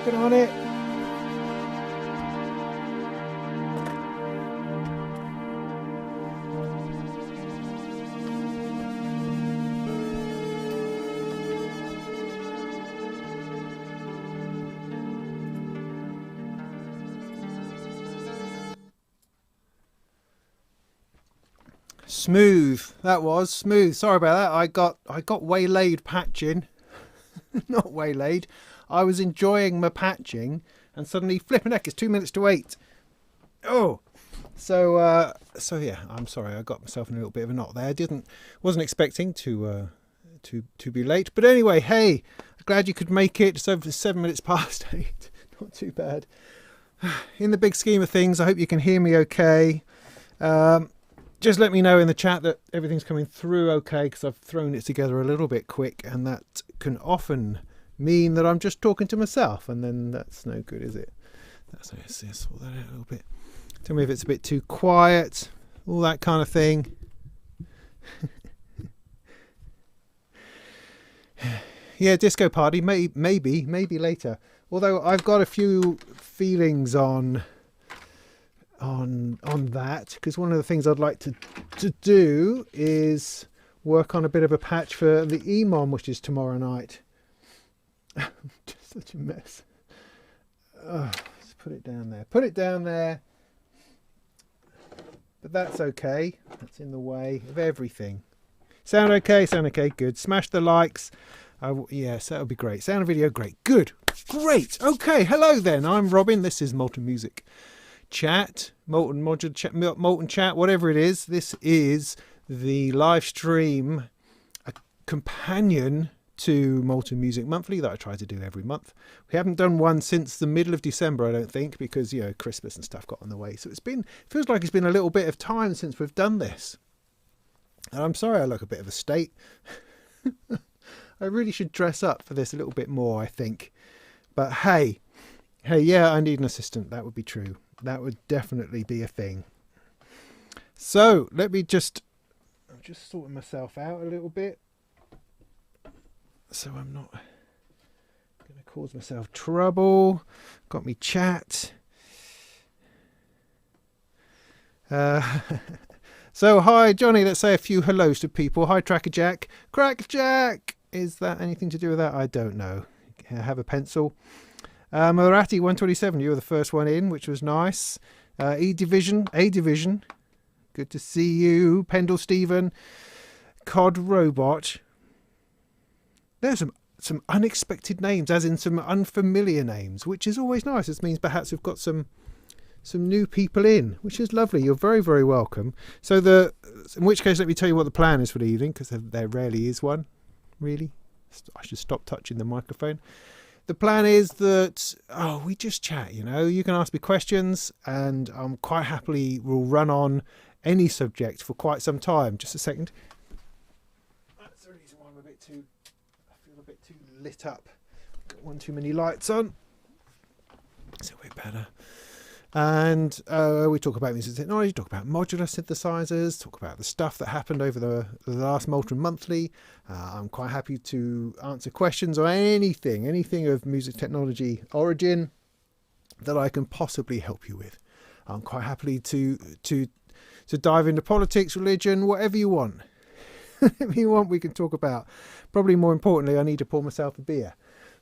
Working on it. Smooth. That was smooth. Sorry about that. I got waylaid patching. Not waylaid. I was enjoying my patching and suddenly flipping heck, it's 2 minutes to 8. Oh. So yeah, I'm sorry. I got myself in a little bit of a knot there. Wasn't expecting to be late. But anyway, hey, glad you could make it. It's over 7 minutes past 8. Not too bad. In the big scheme of things, I hope you can hear me okay. Just let me know in the chat that everything's coming through okay, because I've thrown it together a little bit quick, and that can often mean that I'm just talking to myself, and then that's no good, is it? That's no sort that out a little bit. Tell me if it's a bit too quiet, all that kind of thing. Yeah, disco party, maybe later. Although I've got a few feelings on that, because one of the things I'd like to do is work on a bit of a patch for the EMOM, which is tomorrow night. Just such a mess. Let's put it down there. But that's okay. That's in the way of everything. Sound okay? Good. Smash the likes. Yes, that would be great. Sound and video, great. Good. Great. Okay, hello then. I'm Robin. This is Molten Music Chat, Molten Modular Chat, Molten Chat, whatever it is. This is the live stream, a companion to Molten Music Monthly that I try to do every month. We haven't done one since the middle of December, I don't think, because Christmas and stuff got in the way. So feels like it's been a little bit of time since we've done this. And I'm sorry I look a bit of a state. I really should dress up for this a little bit more, I think. But hey, yeah, I need an assistant. That would be true. That would definitely be a thing. So I'm just sorting myself out a little bit, so I'm not going to cause myself trouble. Got me chat. So hi Johnny, let's say a few hellos to people. Hi Tracker Jack. Crack Jack! Is that anything to do with that? I don't know. Have a pencil. Marathi 127, you were the first one in, which was nice. A Division, good to see you. Pendle Stephen, Cod Robot. There's some unexpected names, as in some unfamiliar names, which is always nice. This means perhaps we've got some new people in, which is lovely. You're very, very welcome. So in which case, let me tell you what the plan is for the evening, because there rarely is one, really. I should stop touching the microphone. The plan is that, we just chat, You can ask me questions, and I'm quite happily will run on any subject for quite some time. Just a second. That's the reason why I feel a bit too lit up. Got one too many lights on. It's a bit better. And we talk about music technology, talk about modular synthesizers, talk about the stuff that happened over the last Molten Monthly. I'm quite happy to answer questions on anything of music technology origin that I can possibly help you with. I'm quite happy to dive into politics, religion, whatever you want. Whatever you want, we can talk about. Probably more importantly, I need to pour myself a beer.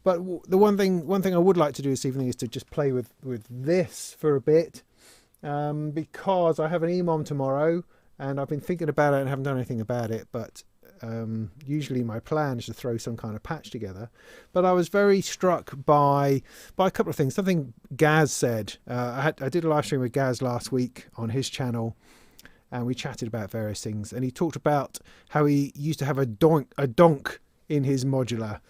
But the one thing I would like to do this evening is to just play with this for a bit, because I have an EMOM tomorrow, and I've been thinking about it and haven't done anything about it. But usually my plan is to throw some kind of patch together. But I was very struck by a couple of things. Something Gaz said. I did a live stream with Gaz last week on his channel, and we chatted about various things. And he talked about how he used to have a donk in his modular,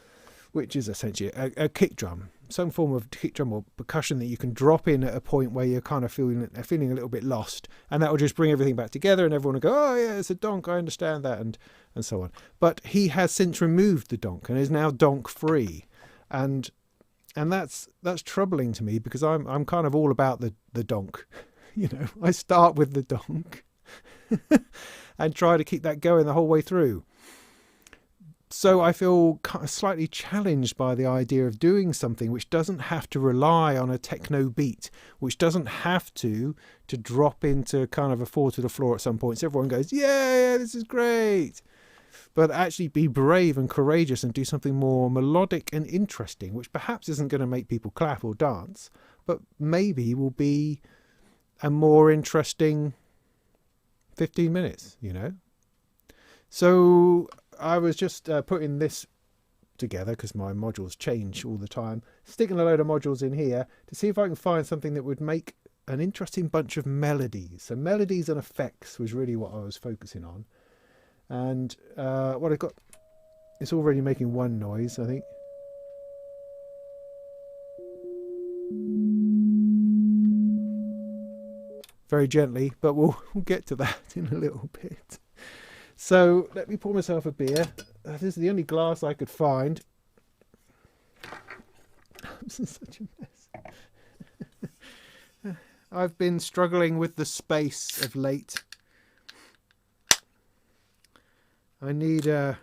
which is essentially a kick drum, some form of kick drum or percussion that you can drop in at a point where you're kind of feeling a little bit lost, and that will just bring everything back together, and everyone will go, oh yeah, it's a donk, I understand that, and so on. But he has since removed the donk and is now donk free, and that's troubling to me, because I'm kind of all about the donk. I start with the donk and try to keep that going the whole way through. So I feel kind of slightly challenged by the idea of doing something which doesn't have to rely on a techno beat, which doesn't have to drop into kind of a 4 to the floor at some point. So everyone goes, yeah, this is great. But actually be brave and courageous and do something more melodic and interesting, which perhaps isn't going to make people clap or dance, but maybe will be a more interesting 15 minutes, you know. So I was just putting this together because my modules change all the time, sticking a load of modules in here to see if I can find something that would make an interesting bunch of melodies. So melodies and effects was really what I was focusing on. And what I've got, it's already making one noise, I think. Very gently, but we'll get to that in a little bit. So let me pour myself a beer. This is the only glass I could find. This is such a mess. I've been struggling with the space of late. I need a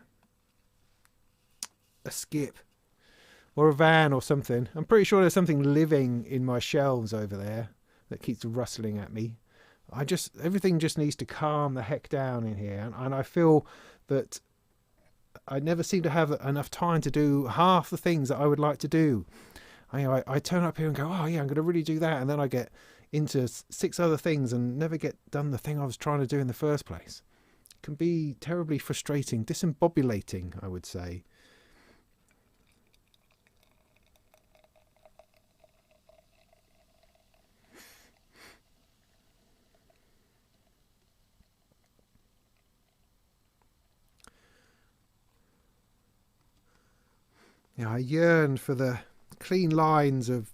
skip or a van or something. I'm pretty sure there's something living in my shelves over there that keeps rustling at me. Everything just needs to calm the heck down in here. And I feel that I never seem to have enough time to do half the things that I would like to do. I turn up here and go, oh yeah, I'm going to really do that. And then I get into 6 other things and never get done the thing I was trying to do in the first place. It can be terribly frustrating, disembobulating, I would say. I yearn for the clean lines of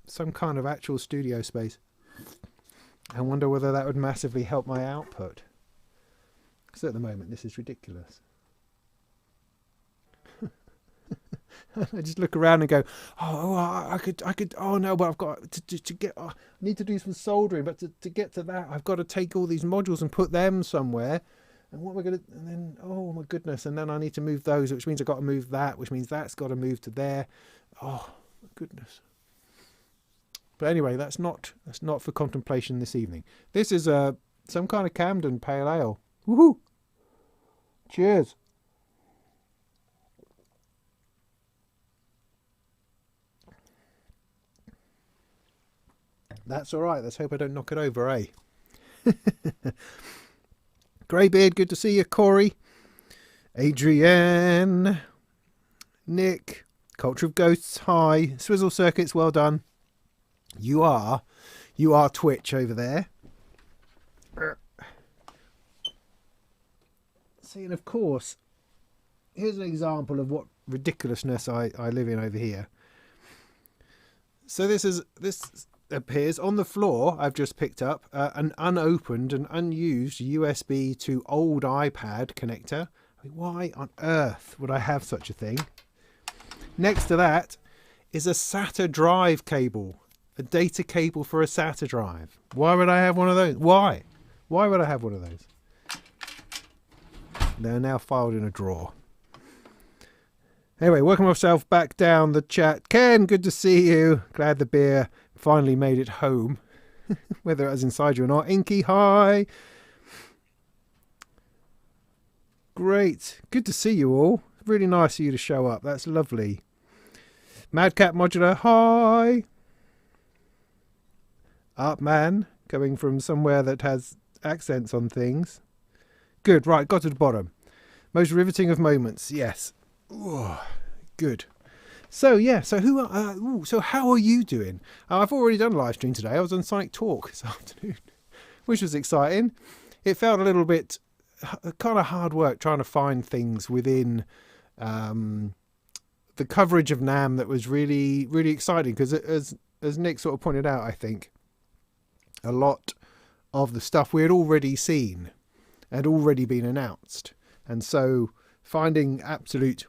some kind of actual studio space. I wonder whether that would massively help my output. Because at the moment this is ridiculous. I just look around and go, I could, oh no, but I've got to get, I need to do some soldering, but to get to that, I've got to take all these modules and put them somewhere. And what am I going to, and then, oh my goodness, and then I need to move those, which means I've got to move that, which means that's got to move to there. Oh my goodness. But anyway, that's not for contemplation this evening. This is some kind of Camden Pale Ale. Woohoo! Cheers. That's all right. Let's hope I don't knock it over, eh? Greybeard, good to see you. Corey, Adrienne, Nick, Culture of Ghosts, hi. Swizzle Circuits, well done. You are Twitch over there. See, and of course, here's an example of what ridiculousness I live in over here. So this appears on the floor. I've just picked up an unopened and unused USB to old iPad connector. I mean, why on earth would I have such a thing? Next to that is a SATA drive cable, a data cable for a SATA drive. Why would I have one of those? Why would I have one of those? They're now filed in a drawer. Anyway, working myself back down the chat. Ken, good to see you. Glad the beer finally made it home. Whether it was inside you or not. Inky, hi. Great. Good to see you all. Really nice of you to show up. That's lovely. Madcap Modular, hi. Up man, coming from somewhere that has accents on things. Good, right, got to the bottom. Most riveting of moments, yes. Ooh, good. So yeah, so how are you doing? I've already done a live stream today. I was on Sonic Talk this afternoon, which was exciting. It felt a little bit kind of hard work trying to find things within the coverage of NAMM that was really, really exciting, because as Nick sort of pointed out, I think a lot of the stuff we had already seen had already been announced, and so finding absolute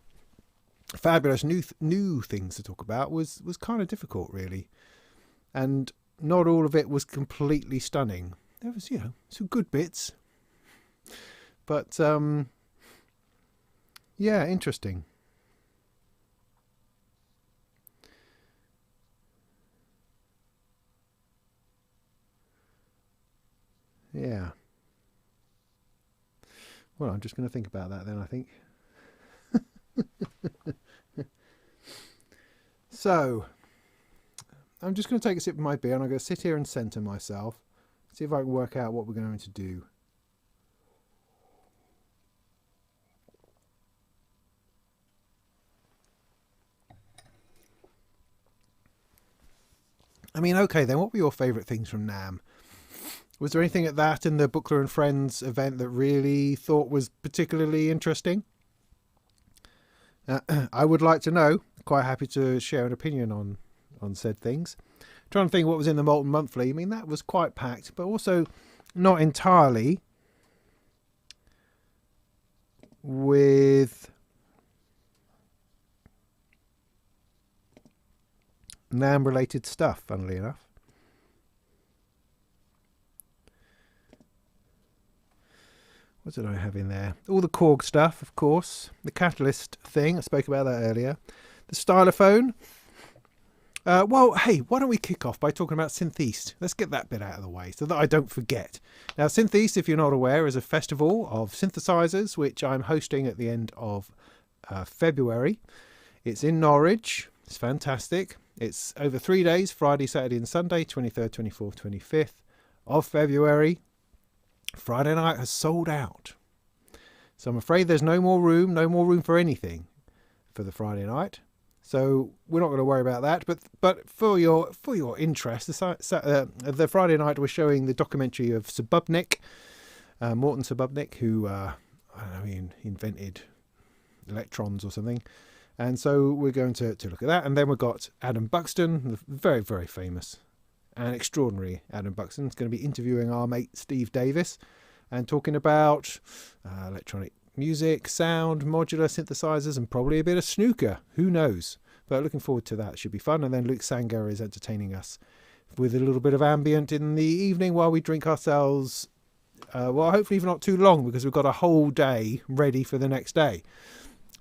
fabulous new things to talk about was kind of difficult, really. And not all of it was completely stunning. There was, some good bits, but Yeah, interesting. Yeah. Well, I'm just going to think about that then, I think. So, I'm just going to take a sip of my beer and I'm going to sit here and centre myself. See if I can work out what we're going to do. I mean, okay then, what were your favourite things from NAMM? Was there anything at that and the Buchla and Friends event that really thought was particularly interesting? I would like to know. Quite happy to share an opinion on said things. Trying to think what was in the Molten Monthly. I mean, that was quite packed, but also not entirely with NAMM related stuff, funnily enough. What did I have in there? All the Korg stuff, of course. The Catalyst thing, I spoke about that earlier. The Stylophone. Well, hey, why don't we kick off by talking about Synth East? Let's get that bit out of the way so that I don't forget. Now, Synth East, if you're not aware, is a festival of synthesizers, which I'm hosting at the end of February. It's in Norwich. It's fantastic. It's over 3 days, Friday, Saturday and Sunday, 23rd, 24th, 25th of February. Friday night has sold out. So I'm afraid there's no more room for anything for the Friday night. So we're not going to worry about that. But for your interest, the Friday night we're showing the documentary of Sububnik, Morton Sububnik, who I don't know, he invented electrons or something. And so we're going to look at that. And then we've got Adam Buxton, the very, very famous and extraordinary Adam Buxton, is going to be interviewing our mate Steve Davis and talking about electronic music, sound, modular synthesizers, and probably a bit of snooker. Who knows? But looking forward to that. Should be fun. And then Luke Sanger is entertaining us with a little bit of ambient in the evening while we drink ourselves. Well, hopefully not too long, because we've got a whole day ready for the next day.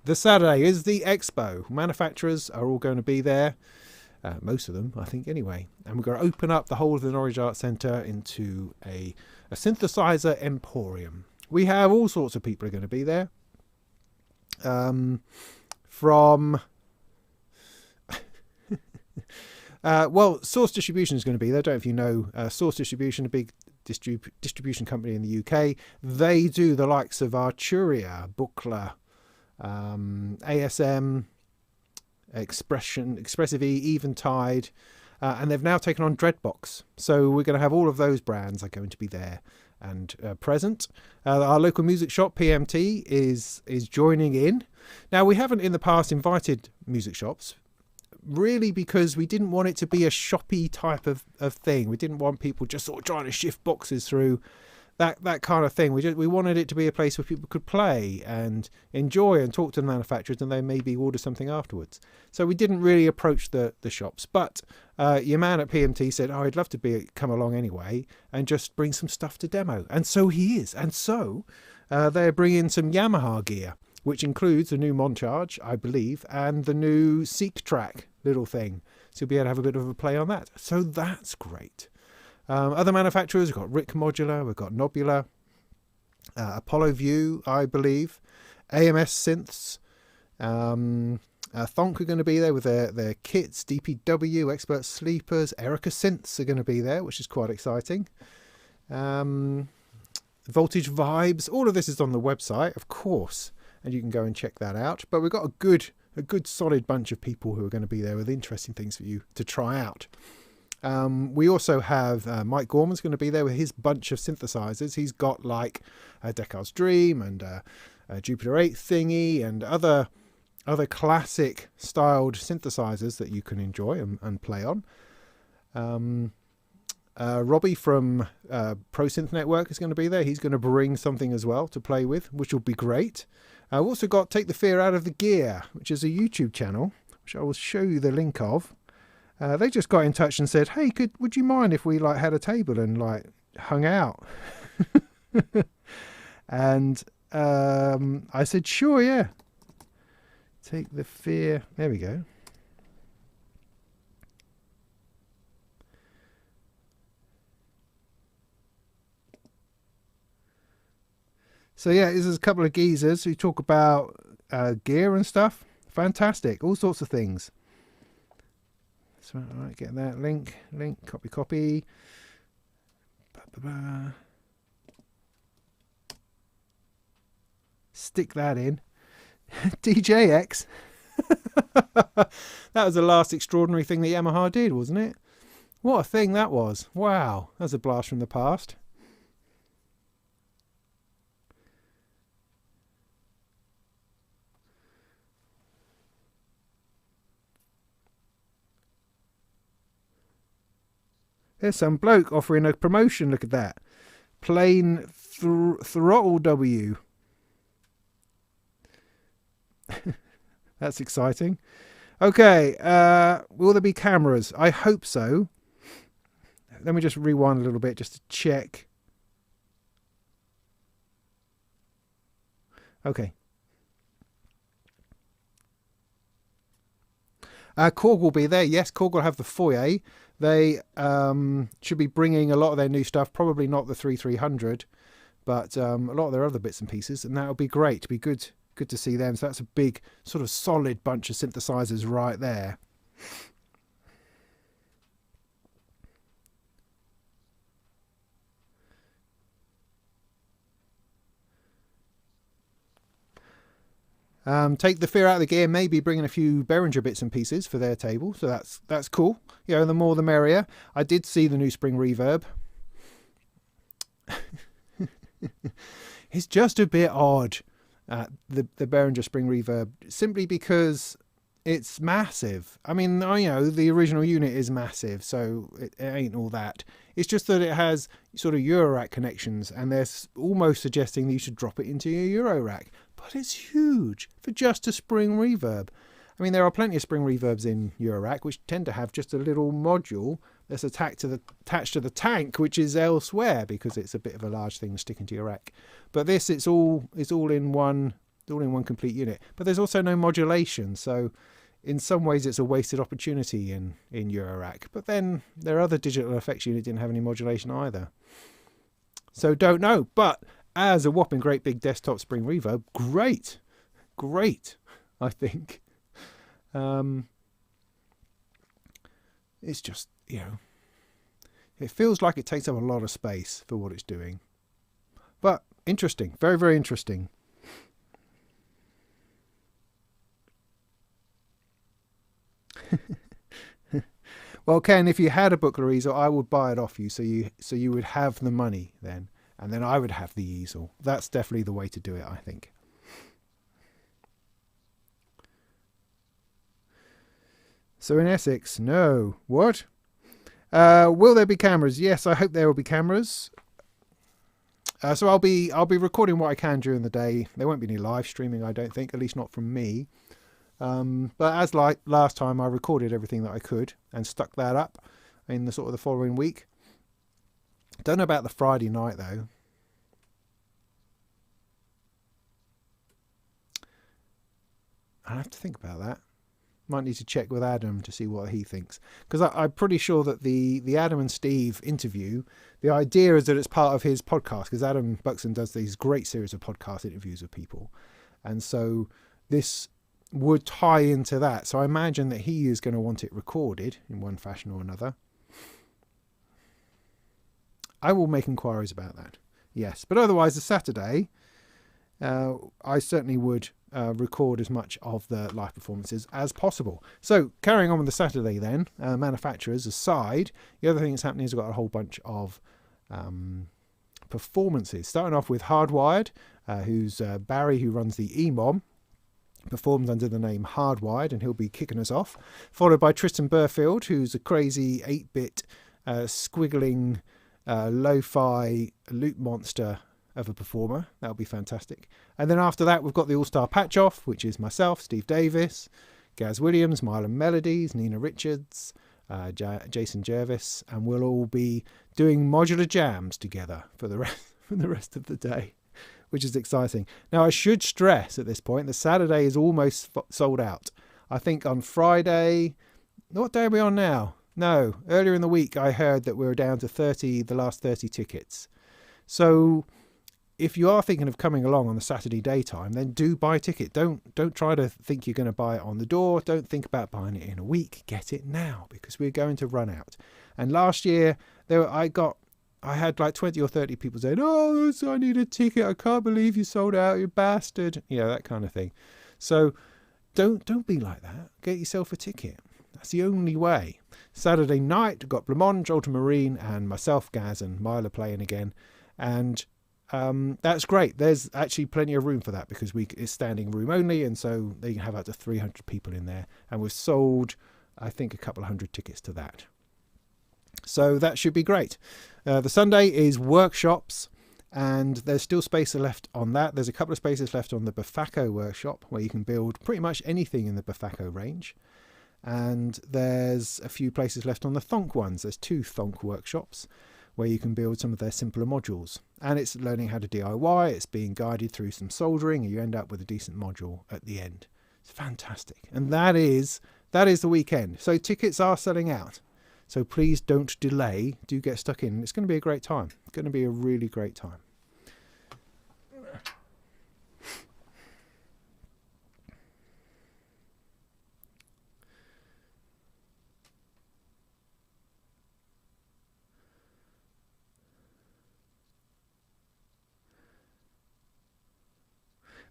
The Saturday is the expo. Manufacturers are all going to be there. Most of them, I think, anyway. And we're going to open up the whole of the Norwich Arts Centre into a synthesizer emporium. We have all sorts of people are going to be there. From... well, Source Distribution is going to be there. I don't know if you know Source Distribution, a big distribution company in the UK. They do the likes of Arturia, Buchla, ASM, Expressive E, Eventide, and they've now taken on Dreadbox. So we're going to have all of those brands are going to be there and present. Our local music shop, PMT, is joining in. Now, we haven't in the past invited music shops, really, because we didn't want it to be a shoppy type of thing. We didn't want people just sort of trying to shift boxes through that kind of thing. We wanted it to be a place where people could play and enjoy and talk to the manufacturers, and then maybe order something afterwards. So we didn't really approach the shops. But your man at PMT said, "Oh, I'd love to come along anyway and just bring some stuff to demo." And so he is. And so they're bringing some Yamaha gear, which includes the new Montage, I believe, and the new Seek Track little thing. So you'll be able to have a bit of a play on that. So that's great. Other manufacturers, we've got Rick Modular, we've got Nobula, Apollo View, I believe, AMS Synths, Thonk are going to be there with their kits, DPW, Expert Sleepers, Erica Synths are going to be there, which is quite exciting. Voltage Vibes, all of this is on the website, of course, and you can go and check that out. But we've got a good solid bunch of people who are going to be there with interesting things for you to try out. We also have Mike Gorman's going to be there with his bunch of synthesizers. He's got like a Deckard's Dream and a Jupiter 8 thingy and other classic styled synthesizers that you can enjoy and play on. Robbie from Pro Synth Network is going to be there. He's going to bring something as well to play with, which will be great. We've also got Take the Fear Out of the Gear, which is a YouTube channel, which I will show you the link of. They just got in touch and said, "Hey, would you mind if we had a table and hung out?" And I said, "Sure, yeah." Take the fear. There we go. So yeah, this is a couple of geezers who talk about gear and stuff. Fantastic, all sorts of things. So all right, get that link, copy. Blah, blah, blah. Stick that in. DJX. That was the last extraordinary thing that Yamaha did, wasn't it? What a thing that was. Wow, that's a blast from the past. There's some bloke offering a promotion. Look at that. Plain throttle W. That's exciting. Okay, will there be cameras? I hope so. Let me just rewind a little bit just to check. Okay. Korg will be there. Yes, Korg will have the foyer. They should be bringing a lot of their new stuff. Probably not the 3300, but a lot of their other bits and pieces, and that'll be great. It'll be good to see them. So that's a big sort of solid bunch of synthesizers right there. Take the fear out of the gear, maybe bringing a few Behringer bits and pieces for their table. So that's cool. You know, the more the merrier. I did see the new spring reverb. It's just a bit odd, the Behringer spring reverb, simply because it's massive. I mean, you know, the original unit is massive, so it ain't all that. It's just that it has sort of Eurorack connections, and they're almost suggesting that you should drop it into your Eurorack. But it's huge for just a spring reverb. I mean, there are plenty of spring reverbs in Eurorack which tend to have just a little module that's attached to the tank, which is elsewhere because it's a bit of a large thing to stick into your rack. But this, it's all in one complete unit. But there's also no modulation, so in some ways it's a wasted opportunity in Eurorack. But then their other digital effects unit didn't have any modulation either. So don't know, but as a whopping great big desktop spring reverb, great, I think. It's just, you know, it feels like it takes up a lot of space for what it's doing. But interesting, very, very interesting. Well, Ken, if you had a Buchla easel, I would buy it off you, so you would have the money then. And then I would have the easel. That's definitely the way to do it, I think. So in Essex, no. What? Will there be cameras? Yes, I hope there will be cameras. So I'll be recording what I can during the day. There won't be any live streaming, I don't think, at least not from me. But as like last time, I recorded everything that I could and stuck that up in the sort of the following week. Don't know about the Friday night though. I'll have to think about that. Might need to check with Adam to see what he thinks, because I'm pretty sure that the Adam and Steve interview, the idea is that it's part of his podcast, because Adam Buxton does these great series of podcast interviews with people, and so this would tie into that. So I imagine that he is going to want it recorded in one fashion or another. I will make inquiries about that. Yes, but otherwise, the Saturday, I certainly would record as much of the live performances as possible. So carrying on with the Saturday then, manufacturers aside, the other thing that's happening is we've got a whole bunch of performances. Starting off with Hardwired, who's Barry, who runs the EMOM, performs under the name Hardwired, and he'll be kicking us off. Followed by Tristan Burfield, who's a crazy 8-bit squiggling lo-fi loop monster of a performer. That'll be fantastic. And then after that, we've got the All-Star Patch-Off, which is myself, Steve Davis, Gaz Williams, Mylan Melodies, Nina Richards, Jason Jervis, and we'll all be doing modular jams together for the rest of the day, which is exciting. Now, I should stress at this point, the Saturday is almost sold out. I think on Friday, what day are we on now? No, earlier in the week, I heard that we were down to the last 30 tickets. So if you are thinking of coming along on the Saturday daytime, then do buy a ticket. Don't try to think you're going to buy it on the door. Don't think about buying it in a week. Get it now, because we're going to run out. And last year, I had like 20 or 30 people saying, "Oh, I need a ticket. I can't believe you sold out, you bastard." You know, that kind of thing. So don't be like that. Get yourself a ticket. That's the only way. Saturday night, we've got Blancmange, Ultramarine, and myself, Gaz, and Myla playing again. And that's great. There's actually plenty of room for that, because it's standing room only, and so they can have up to 300 people in there. And we've sold, I think, a couple of hundred tickets to that. So that should be great. The Sunday is workshops, and there's still space left on that. There's a couple of spaces left on the Bafako workshop, where you can build pretty much anything in the Bafako range. And there's a few places left on the Thonk ones. There's 2 Thonk workshops where you can build some of their simpler modules. And it's learning how to DIY, it's being guided through some soldering, and you end up with a decent module at the end. It's fantastic. And that is the weekend. So tickets are selling out. So please don't delay. Do get stuck in. It's going to be a great time. It's going to be a really great time.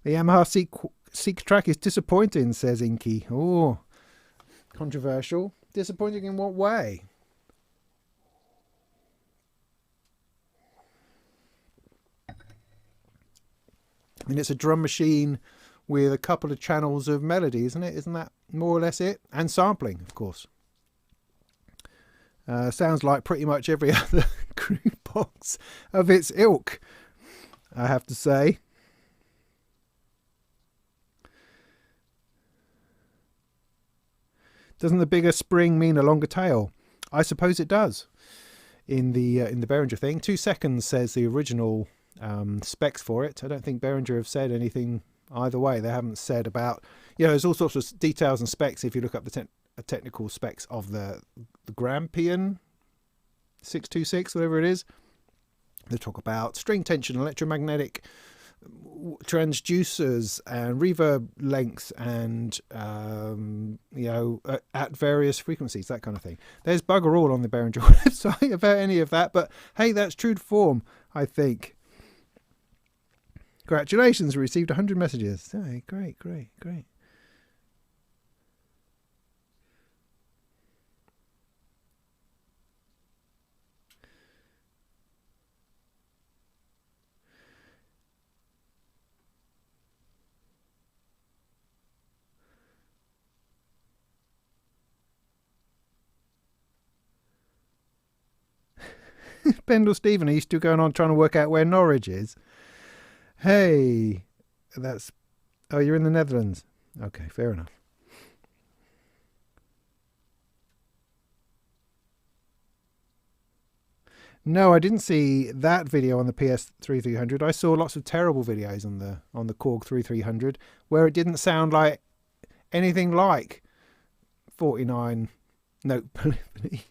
The Yamaha Seek track is disappointing, says Inky. Oh, controversial. Disappointing in what way? I mean, it's a drum machine with a couple of channels of melody, isn't it? Isn't that more or less it? And sampling, of course. Sounds like pretty much every other groove box of its ilk, I have to say. Doesn't the bigger spring mean a longer tail? I suppose it does. In the Behringer thing, 2 seconds says the original specs for it. I don't think Behringer have said anything either way. They haven't said about, there's all sorts of details and specs if you look up the technical specs of the Grampian 626, whatever it is. They talk about string tension, electromagnetic transducers and reverb lengths and at various frequencies, that kind of thing. There's bugger all on the Behringer website about any of that, but hey, that's true to form, I think. Congratulations, we received 100 messages. Hey, great. Pendle Stephen, are you still going on trying to work out where Norwich is? Hey, oh, you're in the Netherlands. Okay, fair enough. No, I didn't see that video on the PS3300. I saw lots of terrible videos on the Korg 3300 where it didn't sound like anything like 49 note polyphony.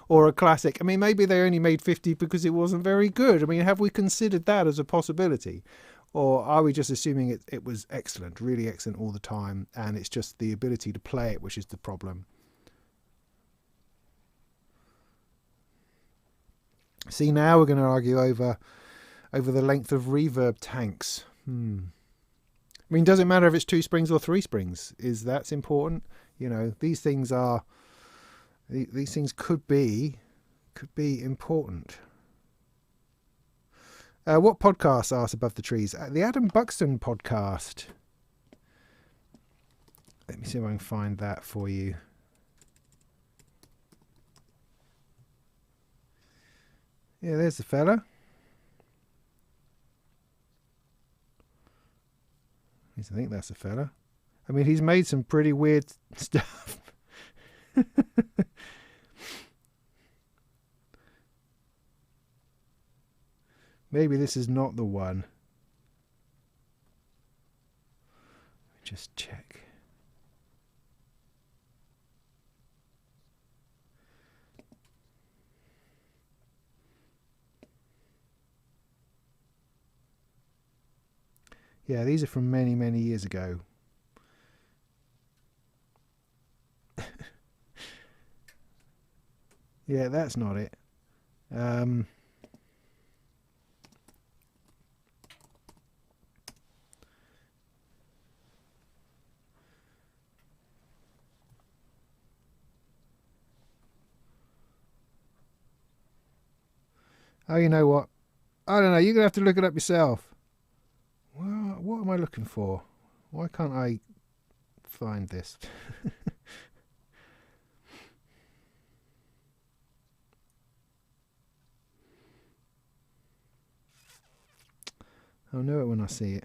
Or a classic. I mean, maybe they only made 50 because it wasn't very good. I mean, have we considered that as a possibility? Or are we just assuming it was excellent, really excellent all the time, and it's just the ability to play it which is the problem? See, now we're going to argue over the length of reverb tanks. I mean, does it matter if it's 2 springs or 3 springs? That's important? These things are... These things could be important. What podcast asked Above the Trees? The Adam Buxton podcast. Let me see if I can find that for you. Yeah, there's the fella. I think that's the fella. I mean, he's made some pretty weird stuff. Maybe this is not the one. Just check. Yeah, these are from many, many years ago. Yeah, that's not it. Oh, you know what? I don't know. You're going to have to look it up yourself. Well, what am I looking for? Why can't I find this? I'll know it when I see it.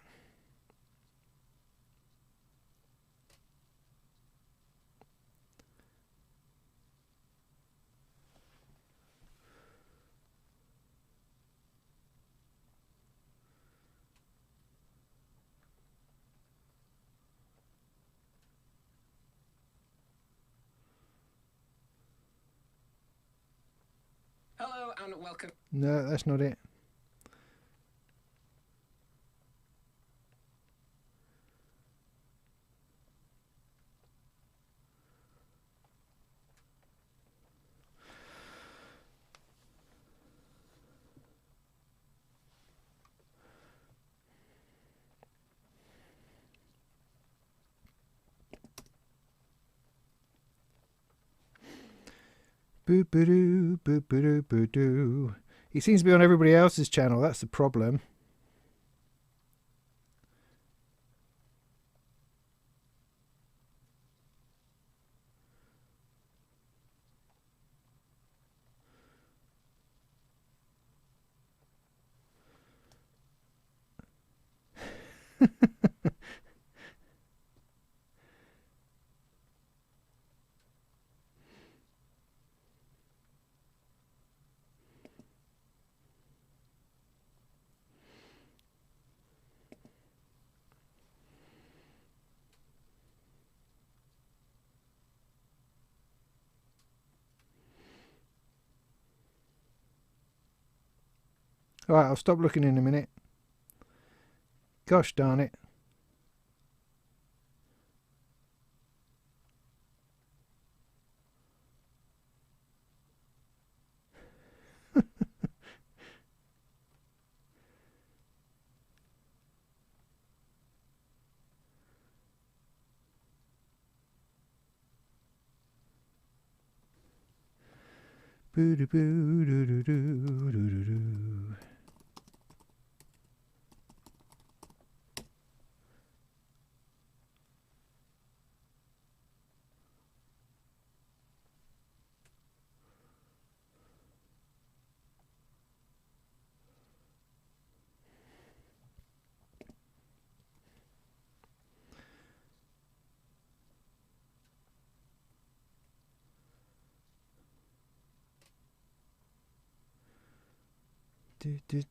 Hello and welcome. No, that's not it. Boo boo doo, boo boo doo, boo doo. He seems to be on everybody else's channel. That's the problem. Alright, I'll stop looking in a minute. Gosh darn it. Boo doo boo doo doo doo doo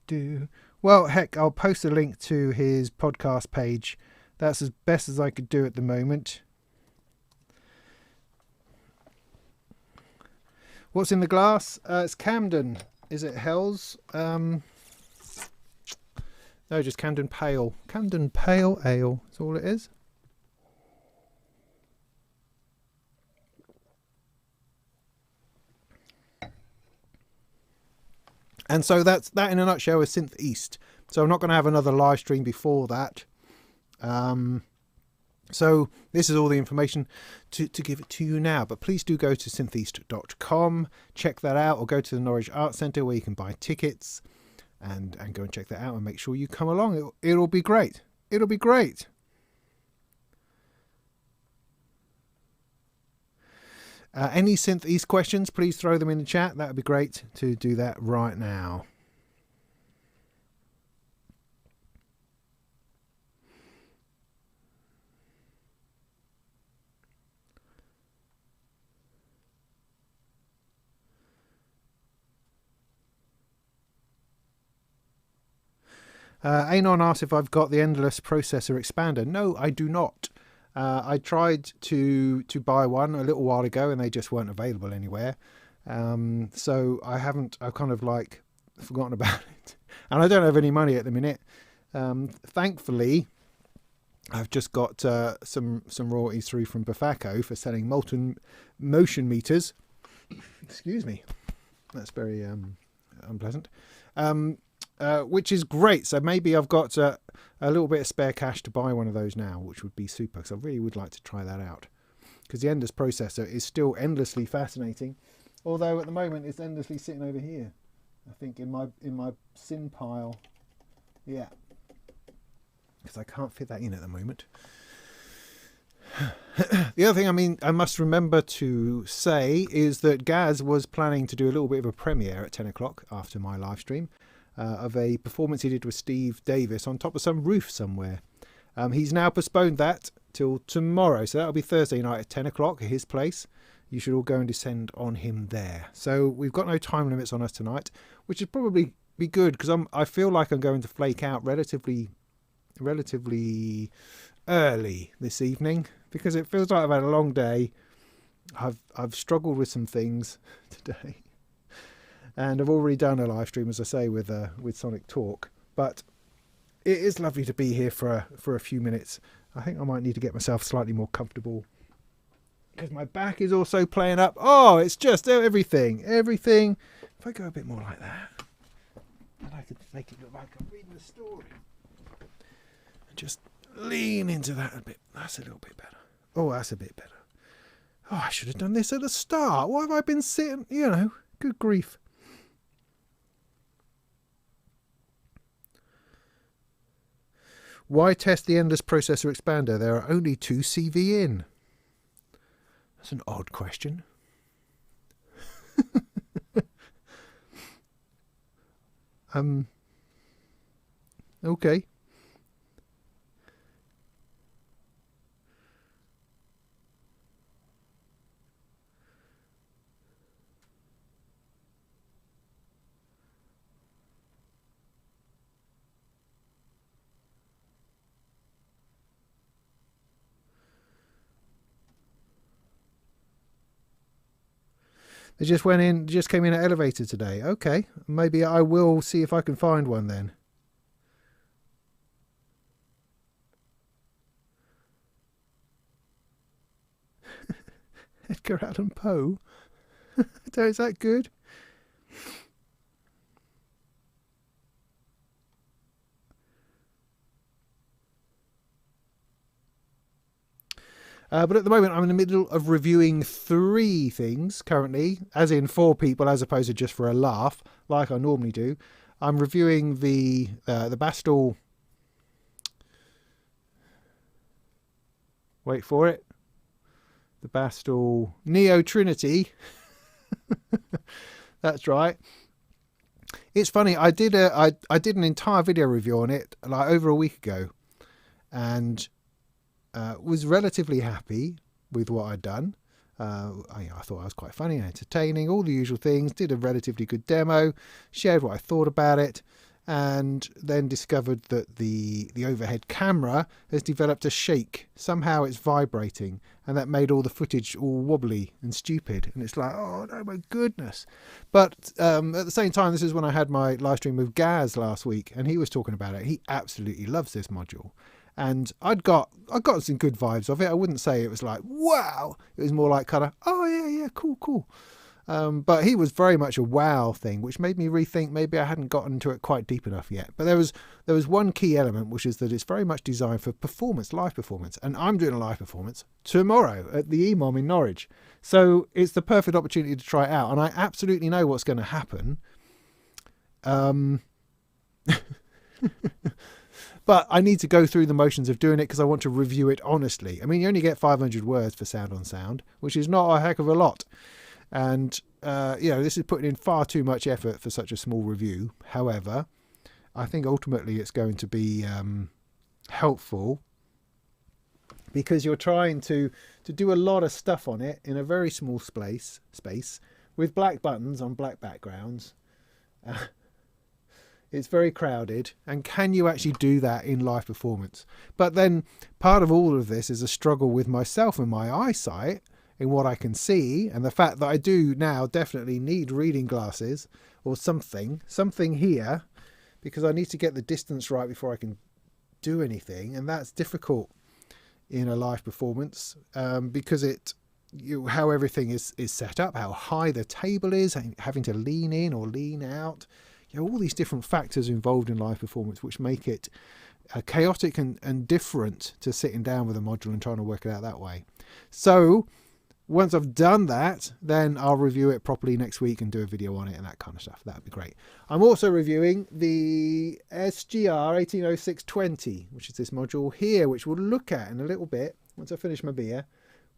doo. Well, heck, I'll post a link to his podcast page. That's as best as I could do at the moment. What's in the glass? It's Camden. Is it Hell's? No, just Camden Pale. Camden Pale Ale. That's all it is. And so that's that in a nutshell is Synth East. So I'm not going to have another live stream before that. So this is all the information to give it to you now. But please do go to syntheast.com, check that out, or go to the Norwich Arts Centre where you can buy tickets and go and check that out and make sure you come along. It'll be great. It'll be great. Any Synth East questions, please throw them in the chat. That would be great to do that right now. Anon asks if I've got the endless processor expander. No, I do not. I tried to buy one a little while ago and they just weren't available anywhere. So I've kind of like forgotten about it. And I don't have any money at the minute. Thankfully, I've just got some royalties through from Buchla for selling Molten motion meters. Excuse me. That's very unpleasant. Which is great. So maybe I've got a little bit of spare cash to buy one of those now, which would be super. Because I really would like to try that out. Because the endless processor is still endlessly fascinating. Although at the moment it's endlessly sitting over here. I think in my sin pile. Yeah. Because I can't fit that in at the moment. The other thing I must remember to say is that Gaz was planning to do a little bit of a premiere at 10 o'clock after my live stream of a performance he did with Steve Davis on top of some roof somewhere. He's now postponed that till tomorrow, so that'll be Thursday night at 10 o'clock at his place. You should all go and descend on him there. So we've got no time limits on us tonight, which would probably be good because I feel like I'm going to flake out relatively early this evening because it feels like I've had a long day. I've struggled with some things today, and I've already done a live stream, as I say, with Sonic Talk. But it is lovely to be here for a few minutes. I think I might need to get myself slightly more comfortable because my back is also playing up. Oh, it's just everything. If I go a bit more like that, then I could make it look like I'm reading a story. Just lean into that a bit. That's a little bit better. Oh, that's a bit better. Oh, I should have done this at the start. Why have I been sitting? Good grief. Why test the endless processor expander? There are only 2 CV in. That's an odd question. Okay. They just came in at elevator today. Okay, maybe I will see if I can find one then. Edgar Allan Poe? Is that good? But at the moment, I'm in the middle of reviewing 3 things currently, as in 4 people, as opposed to just for a laugh, like I normally do. I'm reviewing the Bastel. Wait for it. The Bastel Neo Trinity. That's right. It's funny. I did an entire video review on it like over a week ago, and was relatively happy with what I'd done. I thought I was quite funny and entertaining, all the usual things, did a relatively good demo, shared what I thought about it, and then discovered that the overhead camera has developed a shake. Somehow it's vibrating, and that made all the footage all wobbly and stupid. And it's like, oh no, my goodness. But at the same time, this is when I had my live stream with Gaz last week, and he was talking about it. He absolutely loves this module. And I got some good vibes of it. I wouldn't say it was like, wow. It was more like kind of, oh, yeah, cool. But he was very much a wow thing, which made me rethink maybe I hadn't gotten to it quite deep enough yet. But there was one key element, which is that it's very much designed for performance, live performance. And I'm doing a live performance tomorrow at the EMOM in Norwich. So it's the perfect opportunity to try it out. And I absolutely know what's going to happen. But I need to go through the motions of doing it because I want to review it honestly. I mean, you only get 500 words for Sound on Sound, which is not a heck of a lot. And, this is putting in far too much effort for such a small review. However, I think ultimately it's going to be helpful because you're trying to do a lot of stuff on it in a very small space with black buttons on black backgrounds. It's very crowded, and can you actually do that in live performance? But then part of all of this is a struggle with myself and my eyesight in what I can see, and the fact that I do now definitely need reading glasses or something here, because I need to get the distance right before I can do anything, and that's difficult in a live performance because how everything is set up, how high the table is, having to lean in or lean out. All these different factors involved in live performance which make it chaotic and different to sitting down with a module and trying to work it out that way. So once I've done that, then I'll review it properly next week and do a video on it and that kind of stuff. That'd be great. I'm also reviewing the SGR 180620, which is this module here, which we'll look at in a little bit. Once I finish my beer,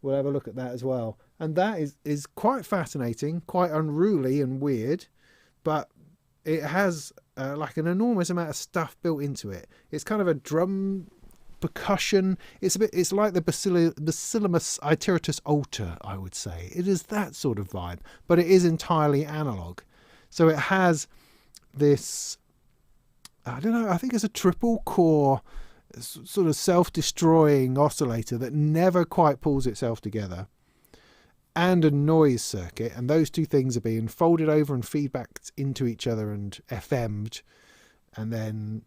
we'll have a look at that as well. And that is quite fascinating, quite unruly and weird, but it has like an enormous amount of stuff built into it. It's kind of a drum percussion. It's like the Bacillus Iteratus altar, I would say. It is that sort of vibe, but it is entirely analog. So it has this, I don't know, I think it's a triple core sort of self-destroying oscillator that never quite pulls itself together, and a noise circuit, and those two things are being folded over and feedbacked into each other and FM'd, and then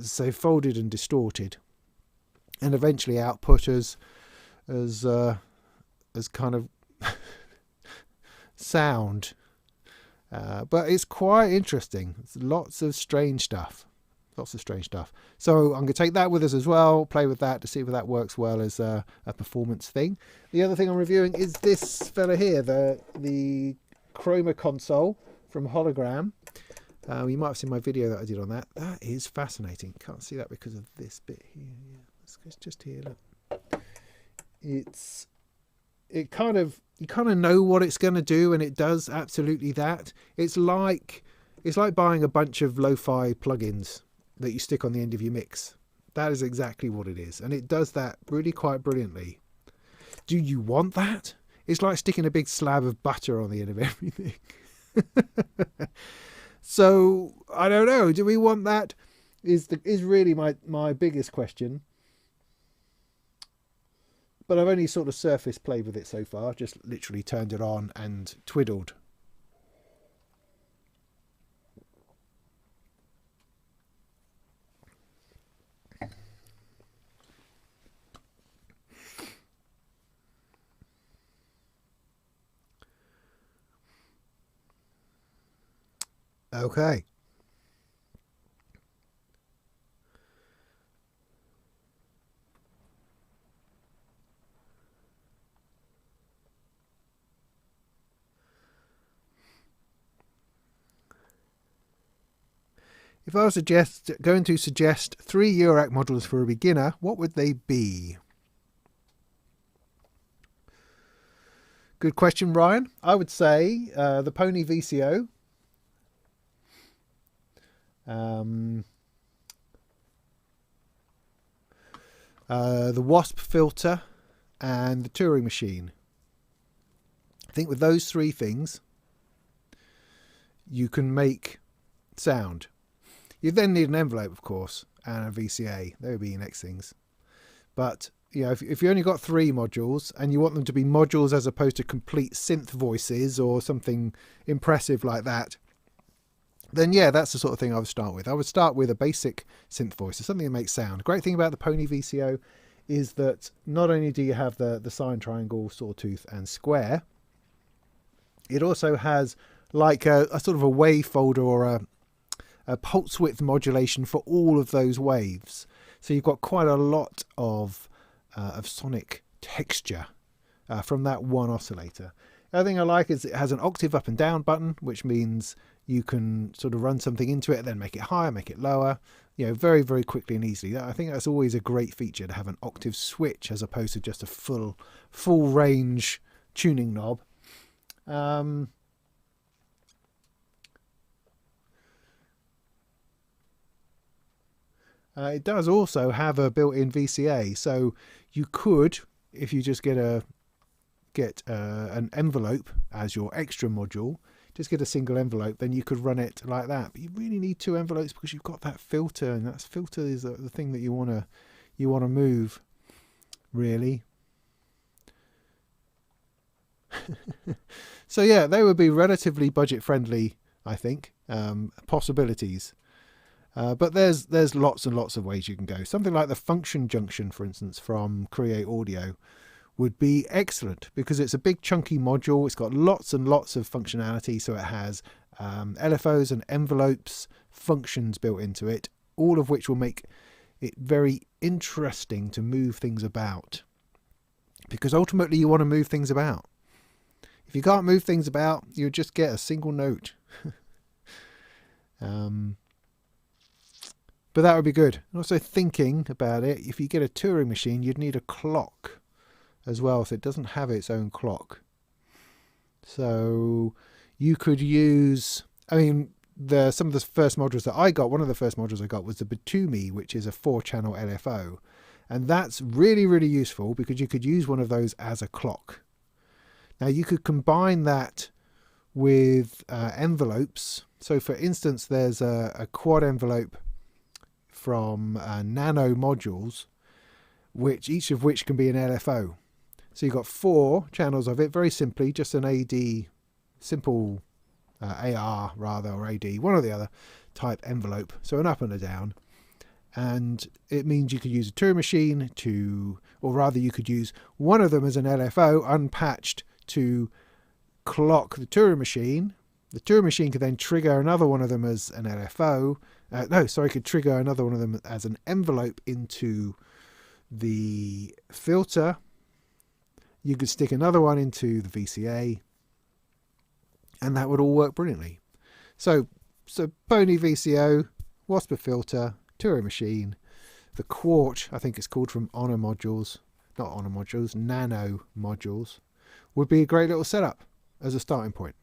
so folded and distorted, and eventually output as kind of sound. But it's quite interesting. It's lots of strange stuff. So I'm going to take that with us as well, play with that to see if that works well as a performance thing. The other thing I'm reviewing is this fella here, the Chroma console from Hologram. You might have seen my video that I did on that. That is fascinating. Can't see that because of this bit here. Yeah, it's just here. Look. You kind of know what it's going to do, and it does absolutely that. It's like buying a bunch of lo-fi plugins that you stick on the end of your mix. That is exactly what it is, and it does that really quite brilliantly. Do you want that? It's like sticking a big slab of butter on the end of everything. So I don't know, do we want that is really my biggest question. But I've only sort of surface played with it so far, just literally turned it on and twiddled. Okay. If I was going to suggest 3 Eurorack modules for a beginner, what would they be? Good question, Ryan. I would say the Pony VCO. The Wasp filter and the Touring machine. I think with those 3 things you can make sound. You then need an envelope, of course, and a VCA. They would be your next things. But you know, if you only got 3 modules and you want them to be modules as opposed to complete synth voices or something impressive like that, then yeah, that's the sort of thing I would start with. I would start with a basic synth voice, something that makes sound. Great thing about the Pony VCO is that not only do you have the sine, triangle, sawtooth and square, it also has like a sort of a wave folder or a pulse width modulation for all of those waves. So you've got quite a lot of sonic texture from that one oscillator. The other thing I like is it has an octave up and down button, which means you can sort of run something into it, then make it higher, make it lower, you know, very, very quickly and easily. I think that's always a great feature, to have an octave switch as opposed to just a full range tuning knob. It does also have a built-in VCA, so you could, if you just get an envelope as your extra module, just get a single envelope, then you could run it like that. But you really need 2 envelopes because you've got that filter, and that filter is the thing that you want to move, really. So yeah, they would be relatively budget friendly, I think. Possibilities. But there's lots and lots of ways you can go. Something like the function junction, for instance, from Create Audio would be excellent because it's a big chunky module. It's got lots and lots of functionality. So it has LFOs and envelopes, functions built into it, all of which will make it very interesting to move things about. Because ultimately you want to move things about. If you can't move things about, you'll just get a single note. But that would be good. And also thinking about it, if you get a touring machine, you'd need a clock as well. So it doesn't have its own clock. So you could use, I mean, some of the first modules that I got, one of the first modules I got was the Batumi, which is a 4-channel LFO. And that's really, really useful because you could use one of those as a clock. Now you could combine that with envelopes. So for instance, there's a quad envelope from nano modules, each of which can be an LFO. So you've got 4 channels of it, very simply, just an AD, simple AR rather, or AD, one or the other type envelope. So an up and a down. And it means you could use a touring machine or rather you could use one of them as an LFO unpatched to clock the touring machine. The touring machine could then trigger another one of them as an LFO. Could trigger another one of them as an envelope into the filter. You could stick another one into the VCA, and that would all work brilliantly. So Pony VCO, Wasper filter, touring machine, the Quart, I think it's called, from Nano modules, would be a great little setup as a starting point.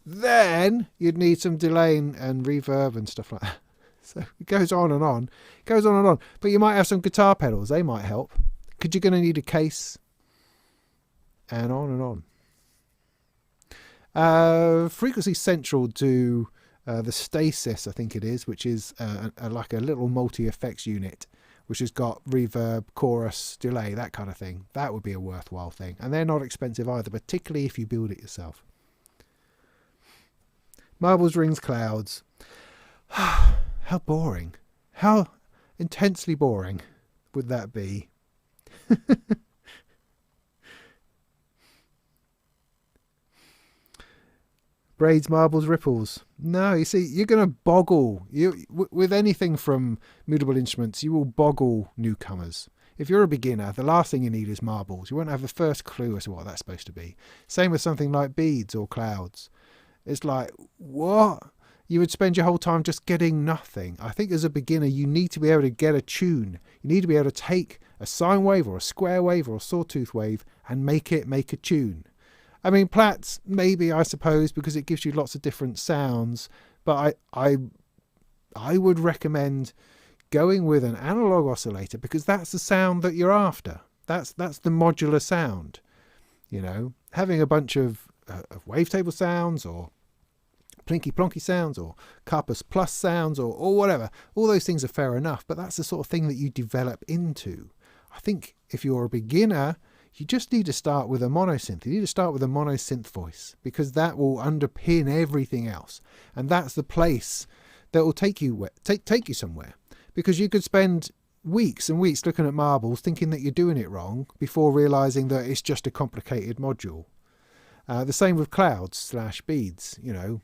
Then you'd need some delay and reverb and stuff like that. So it goes on and on. It goes on and on. But you might have some guitar pedals. They might help. Because you're going to need a case. And on and on. Frequency Central do the Stasis, I think it is, which is like a little multi-effects unit, which has got reverb, chorus, delay, that kind of thing. That would be a worthwhile thing. And they're not expensive either, particularly if you build it yourself. Marbles, rings, clouds. How boring. How intensely boring would that be? Braids, marbles, ripples. No, you see, you're going to boggle. With anything from Moodable Instruments, you will boggle newcomers. If you're a beginner, the last thing you need is marbles. You won't have the first clue as to what that's supposed to be. Same with something like beads or clouds. It's like, what? You would spend your whole time just getting nothing. I think as a beginner, you need to be able to get a tune. You need to be able to take a sine wave or a square wave or a sawtooth wave and make a tune. I mean, Platts, maybe, I suppose, because it gives you lots of different sounds. But I would recommend going with an analog oscillator because that's the sound that you're after. That's the modular sound. You know, having a bunch of wavetable sounds or plinky plonky sounds or Carpus Plus sounds or whatever. All those things are fair enough, but that's the sort of thing that you develop into. I think if you're a beginner, you just need to start with a monosynth. You need to start with a monosynth voice because that will underpin everything else. And that's the place that will take you somewhere. Because you could spend weeks and weeks looking at marbles thinking that you're doing it wrong before realizing that it's just a complicated module. The same with clouds / beads, you know.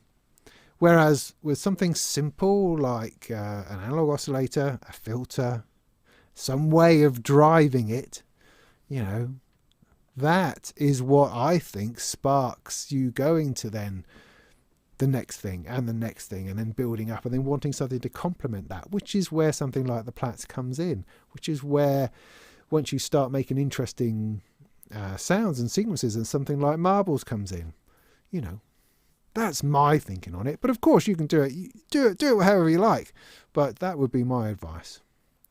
Whereas with something simple like an analog oscillator, a filter, some way of driving it, you know, that is what I think sparks you going to then the next thing and the next thing and then building up and then wanting something to complement that, which is where something like the Platts comes in, which is where once you start making interesting sounds and sequences and something like marbles comes in, you know. That's my thinking on it. But of course you can do it. Do it however you like. But that would be my advice.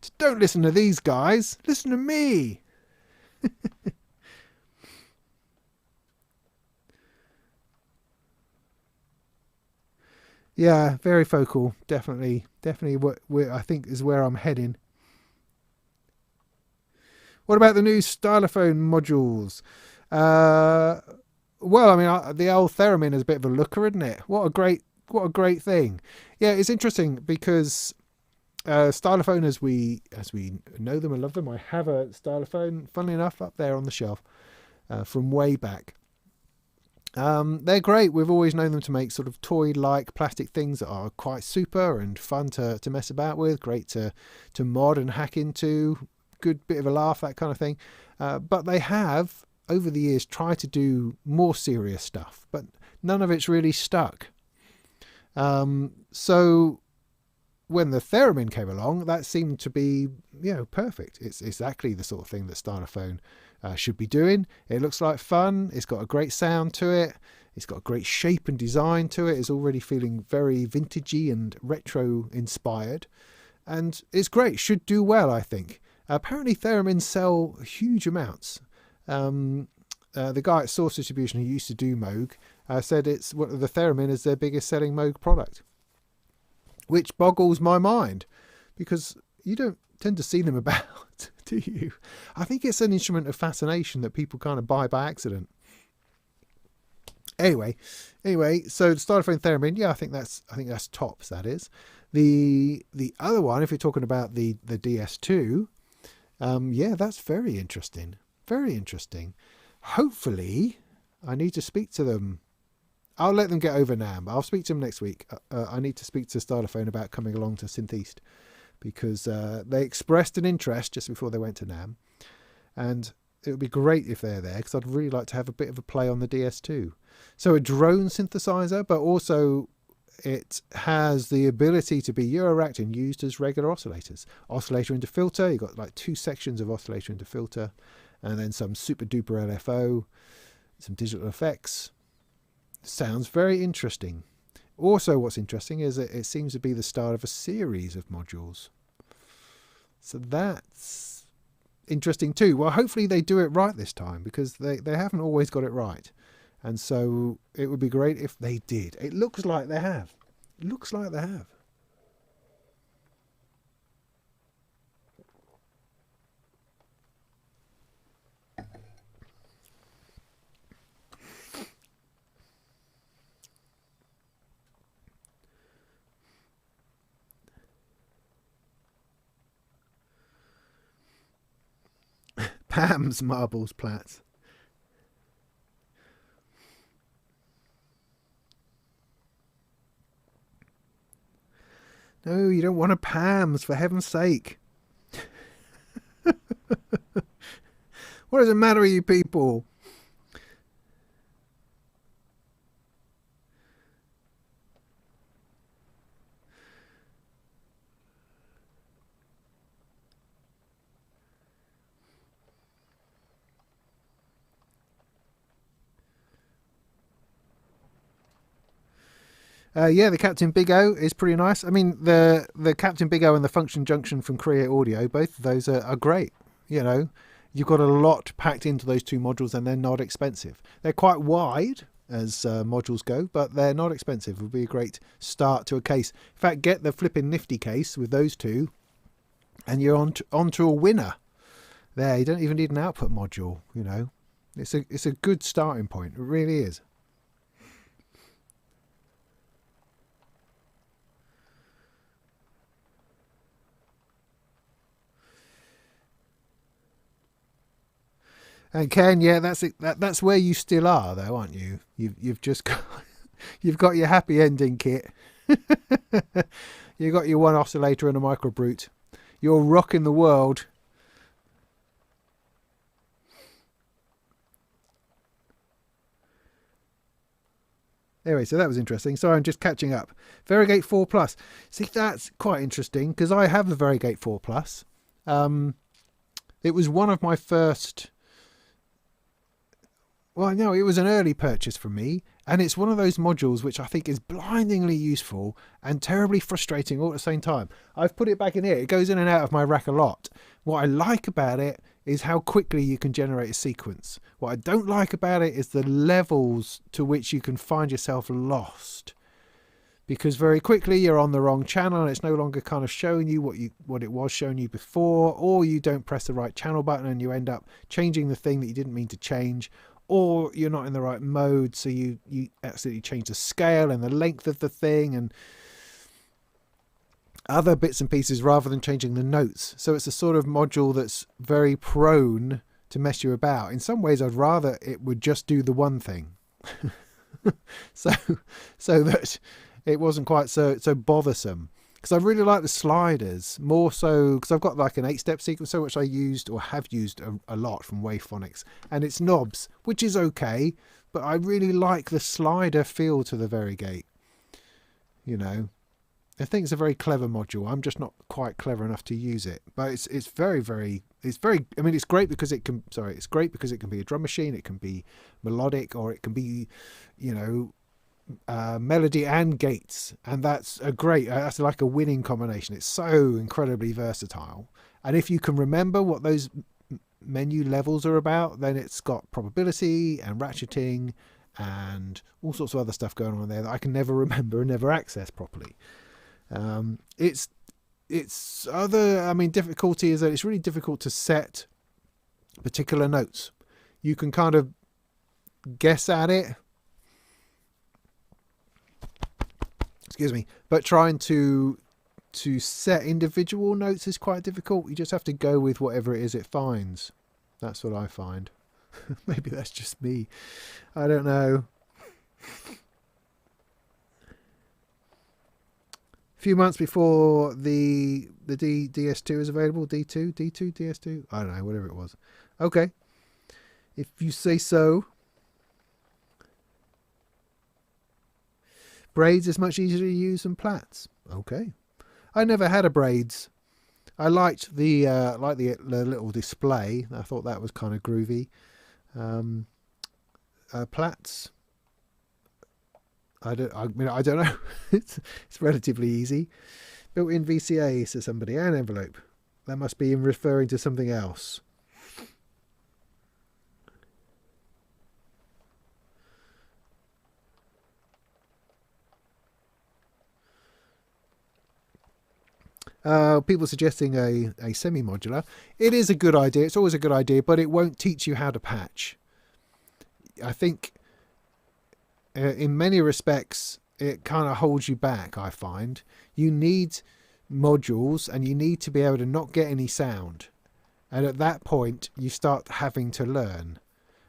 Just don't listen to these guys. Listen to me. Yeah, very focal. Definitely what I think is where I'm heading. What about the new Stylophone modules? Well, I mean, the old theremin is a bit of a looker, isn't it? What a great thing. Yeah, it's interesting because Stylophone, as we know them and love them, I have a Stylophone, funnily enough, up there on the shelf from way back. They're great. We've always known them to make sort of toy-like plastic things that are quite super and fun to mess about with. Great to mod and hack into. Good bit of a laugh, that kind of thing. But they have, over the years, tried to do more serious stuff, but none of it's really stuck. So when the theremin came along, that seemed to be, perfect. It's exactly the sort of thing that Stylophone should be doing. It looks like fun. It's got a great sound to it. It's got a great shape and design to it. It's already feeling very vintagey and retro inspired. And it's great. Should do well, I think. Apparently theremins sell huge amounts. The guy at Source Distribution who used to do Moog said the theremin is their biggest selling Moog product. Which boggles my mind, because you don't tend to see them about, do you? I think it's an instrument of fascination that people kind of buy by accident. Anyway, so the Stylophone theremin, yeah, I think that's tops. That is the other one. If you're talking about the DS2, yeah, that's very interesting. Very interesting. Hopefully, I need to speak to them. I'll let them get over NAMM. I'll speak to them next week. I need to speak to Stylophone about coming along to Synth East, because they expressed an interest just before they went to NAMM, and it would be great if they're there, because I'd really like to have a bit of a play on the DS2. So a drone synthesizer, but also it has the ability to be Euroracked and used as regular oscillators. Oscillator into filter, you've got like 2 sections of oscillator into filter, and then some super duper LFO, some digital effects. Sounds very interesting. Also, what's interesting is that it seems to be the start of a series of modules. So that's interesting too. Well, hopefully they do it right this time, because they haven't always got it right. And so it would be great if they did. It looks like they have. It looks like they have. Pam's marbles plats. No, you don't want a Pam's, for heaven's sake. What does it matter with you people? Yeah, the Captain Big O is pretty nice. I mean, the Captain Big O and the Function Junction from Create Audio, both of those are great. You know, you've got a lot packed into those 2 modules, and they're not expensive. They're quite wide as modules go, but they're not expensive. It would be a great start to a case. In fact, get the flipping nifty case with those 2, and you're on to a winner. There, you don't even need an output module. You know, it's a good starting point. It really is. And Ken, yeah, that's where you still are, though, aren't you? You've just got you've got your happy ending kit. You've got your one oscillator and a micro brute. You're rocking the world. Anyway, so that was interesting. Sorry, I'm just catching up. Varigate 4 Plus. See, that's quite interesting, because I have the Varigate 4 Plus. It was one of my first... Well, no, it was an early purchase for me, and it's one of those modules which I think is blindingly useful and terribly frustrating all at the same time. I've put it back in here. It goes in and out of my rack a lot. What I like about it is how quickly you can generate a sequence. What I don't like about it is the levels to which you can find yourself lost. because very quickly you're on the wrong channel and it's no longer kind of showing you what it was showing you before, or you don't press the right channel button and you end up changing the thing that you didn't mean to change, or you're not in the right mode, so you absolutely change the scale and the length of the thing and other bits and pieces rather than changing the notes. So it's a sort of module that's very prone to mess you about. In some ways I'd rather it would just do the one thing so that it wasn't quite so bothersome, because I really like the sliders more so because I've got like an 8-step sequencer which I used or have used a lot from Wavephonics, and it's knobs, which is okay, but I really like the slider feel to the Varigate. You know, I think it's a very clever module. I'm just not quite clever enough to use it, but it's very I mean, it's great because it can be a drum machine, it can be melodic, or it can be, you know, melody and gates, and that's like a winning combination. It's so incredibly versatile, and if you can remember what those menu levels are about, then it's got probability and ratcheting and all sorts of other stuff going on there that I can never remember and never access properly. Difficulty is that it's really difficult to set particular notes. You can kind of guess at it, excuse me, but trying to set individual notes is quite difficult. You just have to go with whatever it is it finds. That's what I find. Maybe that's just me, I don't know. A few months before the DS2 is available. D2, DS2, I don't know, whatever it was. Okay, if you say so. Braids is much easier to use than plaits. Okay, I never had a braids. I liked the little display. I thought that was kind of groovy. Plaits, I don't know. It's relatively easy. Built-in VCA, says somebody, and envelope. That must be referring to something else. People suggesting a semi-modular. It is a good idea. It's always a good idea, but it won't teach you how to patch. I think in many respects it kind of holds you back. I find you need modules and you need to be able to not get any sound, and at that point you start having to learn.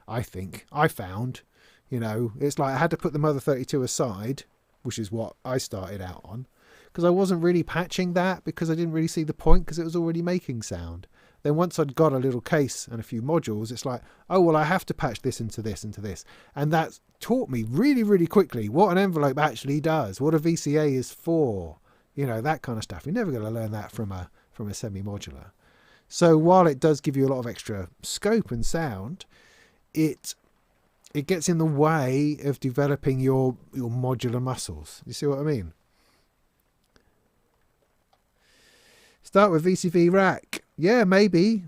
I found, you know, it's like I had to put the Mother 32 aside, which is what I started out on, because I wasn't really patching that, because I didn't really see the point, because it was already making sound. Then once I'd got a little case and a few modules, it's like, oh, well, I have to patch this into this, into this. And that taught me really, really quickly what an envelope actually does, what a VCA is for, you know, that kind of stuff. You're never going to learn that from a semi-modular. So while it does give you a lot of extra scope and sound, it gets in the way of developing your modular muscles. You see what I mean? Start with VCV Rack. Yeah, maybe.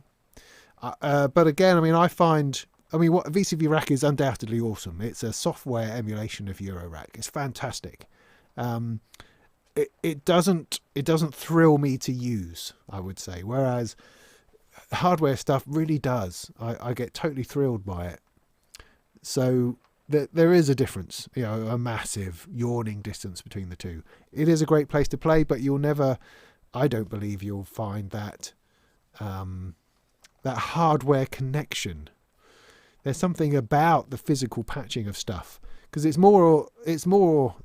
But again, I mean, what VCV Rack is undoubtedly awesome. It's a software emulation of Eurorack. It's fantastic. It doesn't thrill me to use, I would say, whereas hardware stuff really does. I get totally thrilled by it. So there is a difference, you know, a massive yawning distance between the two. It is a great place to play, but I don't believe you'll find that that hardware connection. There's something about the physical patching of stuff, because it's more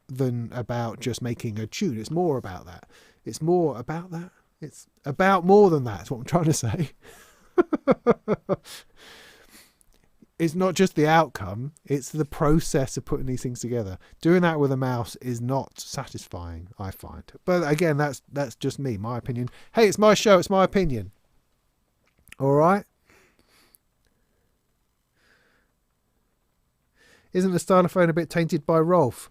than about just making a tune. It's more about that. It's more about that. It's about more than that. That's what I'm trying to say. It's not just the outcome, it's the process of putting these things together. Doing that with a mouse is not satisfying, I find. But again, that's just me, my opinion. Hey, it's my show, it's my opinion. All right? Isn't the Stylophone a bit tainted by Rolf?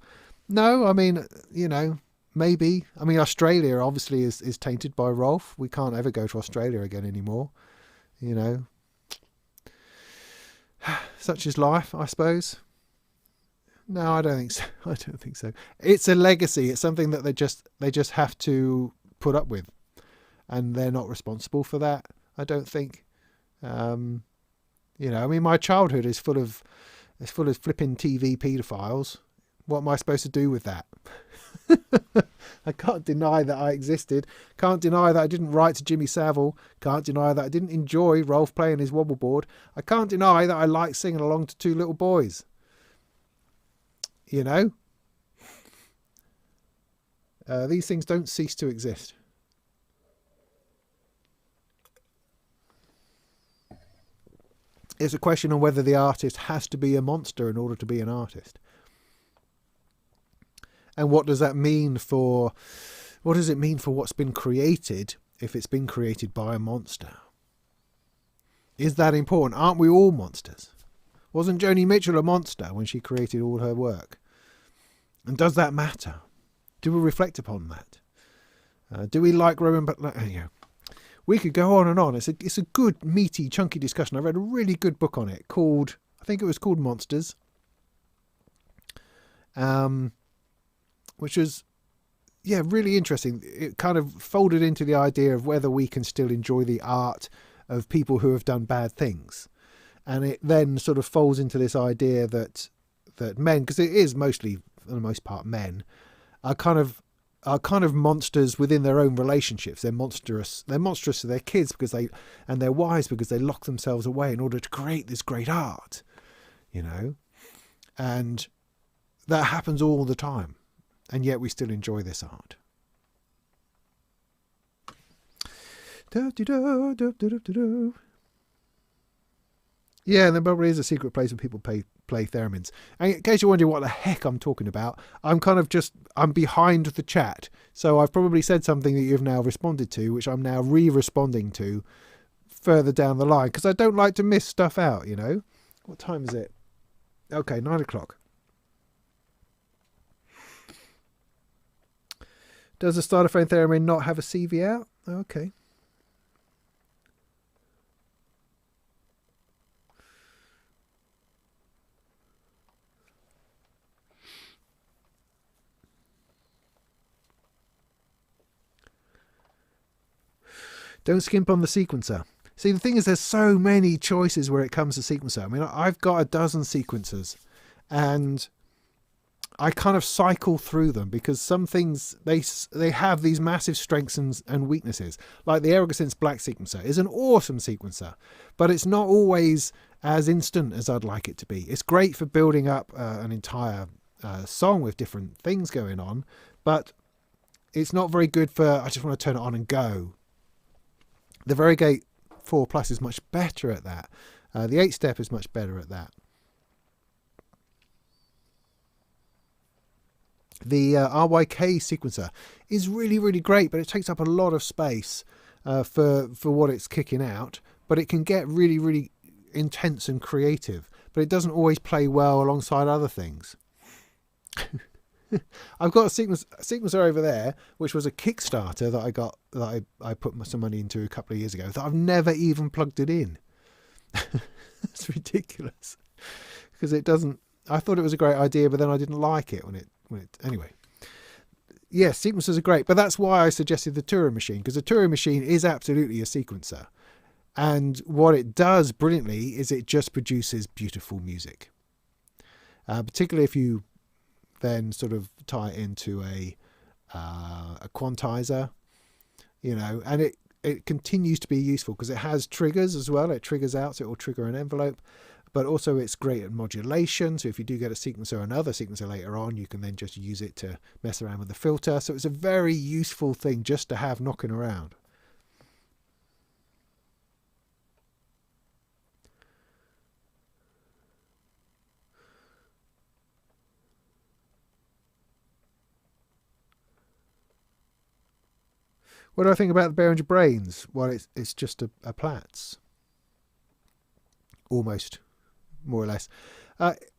No, I mean, you know, maybe. I mean, Australia obviously is tainted by Rolf. We can't ever go to Australia again anymore, you know. Such is life, I suppose. No, I don't think so. I don't think so. It's a legacy. It's something that they just have to put up with, and they're not responsible for that. I don't think. You know, I mean, my childhood is full of flipping TV paedophiles. What am I supposed to do with that? I can't deny that I existed. Can't deny that I didn't write to Jimmy Savile. Can't deny that I didn't enjoy Rolf playing his wobble board. I can't deny that I like singing along to Two Little Boys. You know? These things don't cease to exist. It's a question on whether the artist has to be a monster in order to be an artist. And what does that mean for... What does it mean for what's been created if it's been created by a monster? Is that important? Aren't we all monsters? Wasn't Joni Mitchell a monster when she created all her work? And does that matter? Do we reflect upon that? Do we like Roman... We could go on and on. It's a good, meaty, chunky discussion. I read a really good book on it called... I think it was called Monsters. Which was, yeah, really interesting. It kind of folded into the idea of whether we can still enjoy the art of people who have done bad things. And it then sort of folds into this idea that men, because it is mostly, for the most part, men, are kind of monsters within their own relationships. They're monstrous. They're monstrous to their kids and their wives because they lock themselves away in order to create this great art, you know. And that happens all the time. And yet we still enjoy this art. Yeah, and there probably is a secret place where people play theremins. And in case you're wondering what the heck I'm talking about, I'm behind the chat. So I've probably said something that you've now responded to, which I'm now re-responding to further down the line. Because I don't like to miss stuff out, you know. What time is it? Okay, 9 o'clock. Does the Stylophone theremin not have a CV out? Okay. Don't skimp on the sequencer. See, the thing is, there's so many choices where it comes to sequencer. I mean, I've got a dozen sequencers, and I kind of cycle through them because some things, they have these massive strengths and weaknesses. Like the Ergosynth's Black sequencer is an awesome sequencer, but it's not always as instant as I'd like it to be. It's great for building up an entire song with different things going on, but it's not very good for, I just want to turn it on and go. The Varigate 4 Plus is much better at that. The 8-step is much better at that. The RYK sequencer is really, really great, but it takes up a lot of space for what it's kicking out. But it can get really, really intense and creative. But it doesn't always play well alongside other things. I've got a sequencer over there, which was a Kickstarter that I got, that I put some money into a couple of years ago, that I've never even plugged it in. It's ridiculous because it doesn't. I thought it was a great idea, but then I didn't like it when it anyway. Yes, sequencers are great, but that's why I suggested the Turing machine, because the Turing machine is absolutely a sequencer, and what it does brilliantly is it just produces beautiful music. Particularly if you then sort of tie it into a quantizer, you know, and it continues to be useful because it has triggers as well. It triggers out, so it will trigger an envelope, but also it's great at modulation. So if you do get a sequencer or another sequencer later on, you can then just use it to mess around with the filter. So it's a very useful thing just to have knocking around. What do I think about the Behringer Brains? Well, it's just a Platts. Almost, more or less.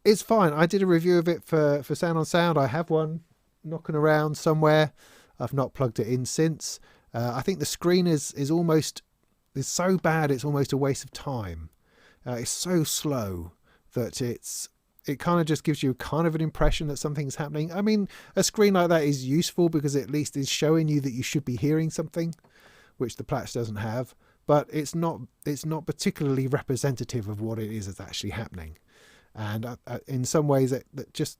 It's fine. I did a review of it for Sound on Sound. I have one knocking around somewhere. I've not plugged it in since. I think the screen is so bad it's almost a waste of time. It's so slow that it's it kind of just gives you kind of an impression that something's happening. I mean, a screen like that is useful because it at least is showing you that you should be hearing something, which the Platch doesn't have. But it's not particularly representative of what it is that's actually happening. And in some ways, it just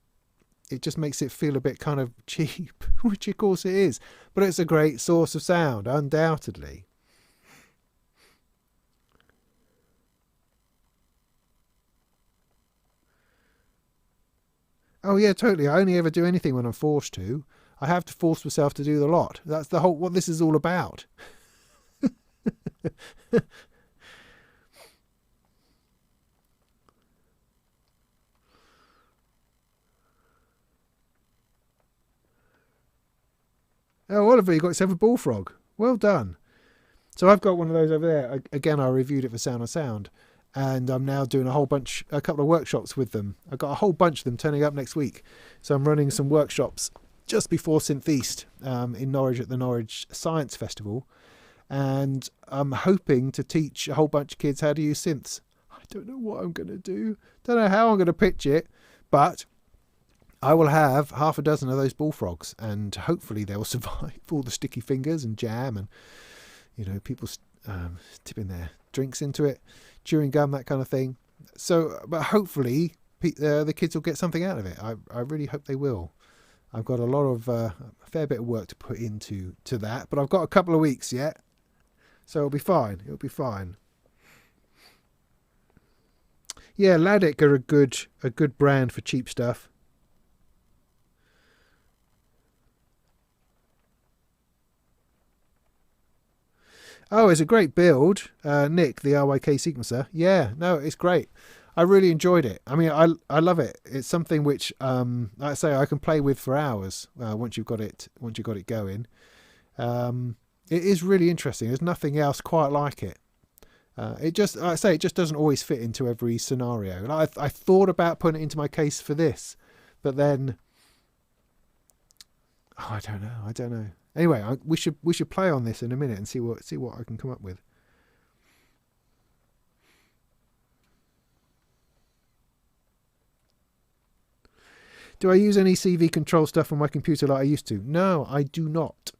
makes it feel a bit kind of cheap, which of course it is. But it's a great source of sound, undoubtedly. Oh yeah, totally. I only ever do anything when I'm forced to. I have to force myself to do the lot. That's the whole what this is all about. Oh, Oliver, you got yourself a bullfrog. Well done. So I've got one of those over there. Again, I reviewed it for Sound on Sound. And I'm now doing a couple of workshops with them. I've got a whole bunch of them turning up next week. So I'm running some workshops just before Synth East in Norwich at the Norwich Science Festival. And I'm hoping to teach a whole bunch of kids how to use synths. I don't know what I'm going to do. Don't know how I'm going to pitch it. But I will have half a dozen of those bullfrogs. And hopefully they'll survive all the sticky fingers and jam and, people tipping their drinks into it, chewing gum, that kind of thing. So, but hopefully the kids will get something out of it. I really hope they will. I've got a fair bit of work to put into that, but I've got a couple of weeks yet, so it'll be fine. It'll be fine. Yeah, Laddick are a good brand for cheap stuff. Oh, it's a great build, Nick, the RYK sequencer. Yeah, no, it's great. I really enjoyed it. I mean, I love it. It's something which, like I say, I can play with for hours once you've got it going. It is really interesting. There's nothing else quite like it. It just, like I say, it just doesn't always fit into every scenario. And I thought about putting it into my case for this, but then, I don't know. Anyway, we should play on this in a minute and see what I can come up with. Do I use any CV control stuff on my computer like I used to? No, I do not.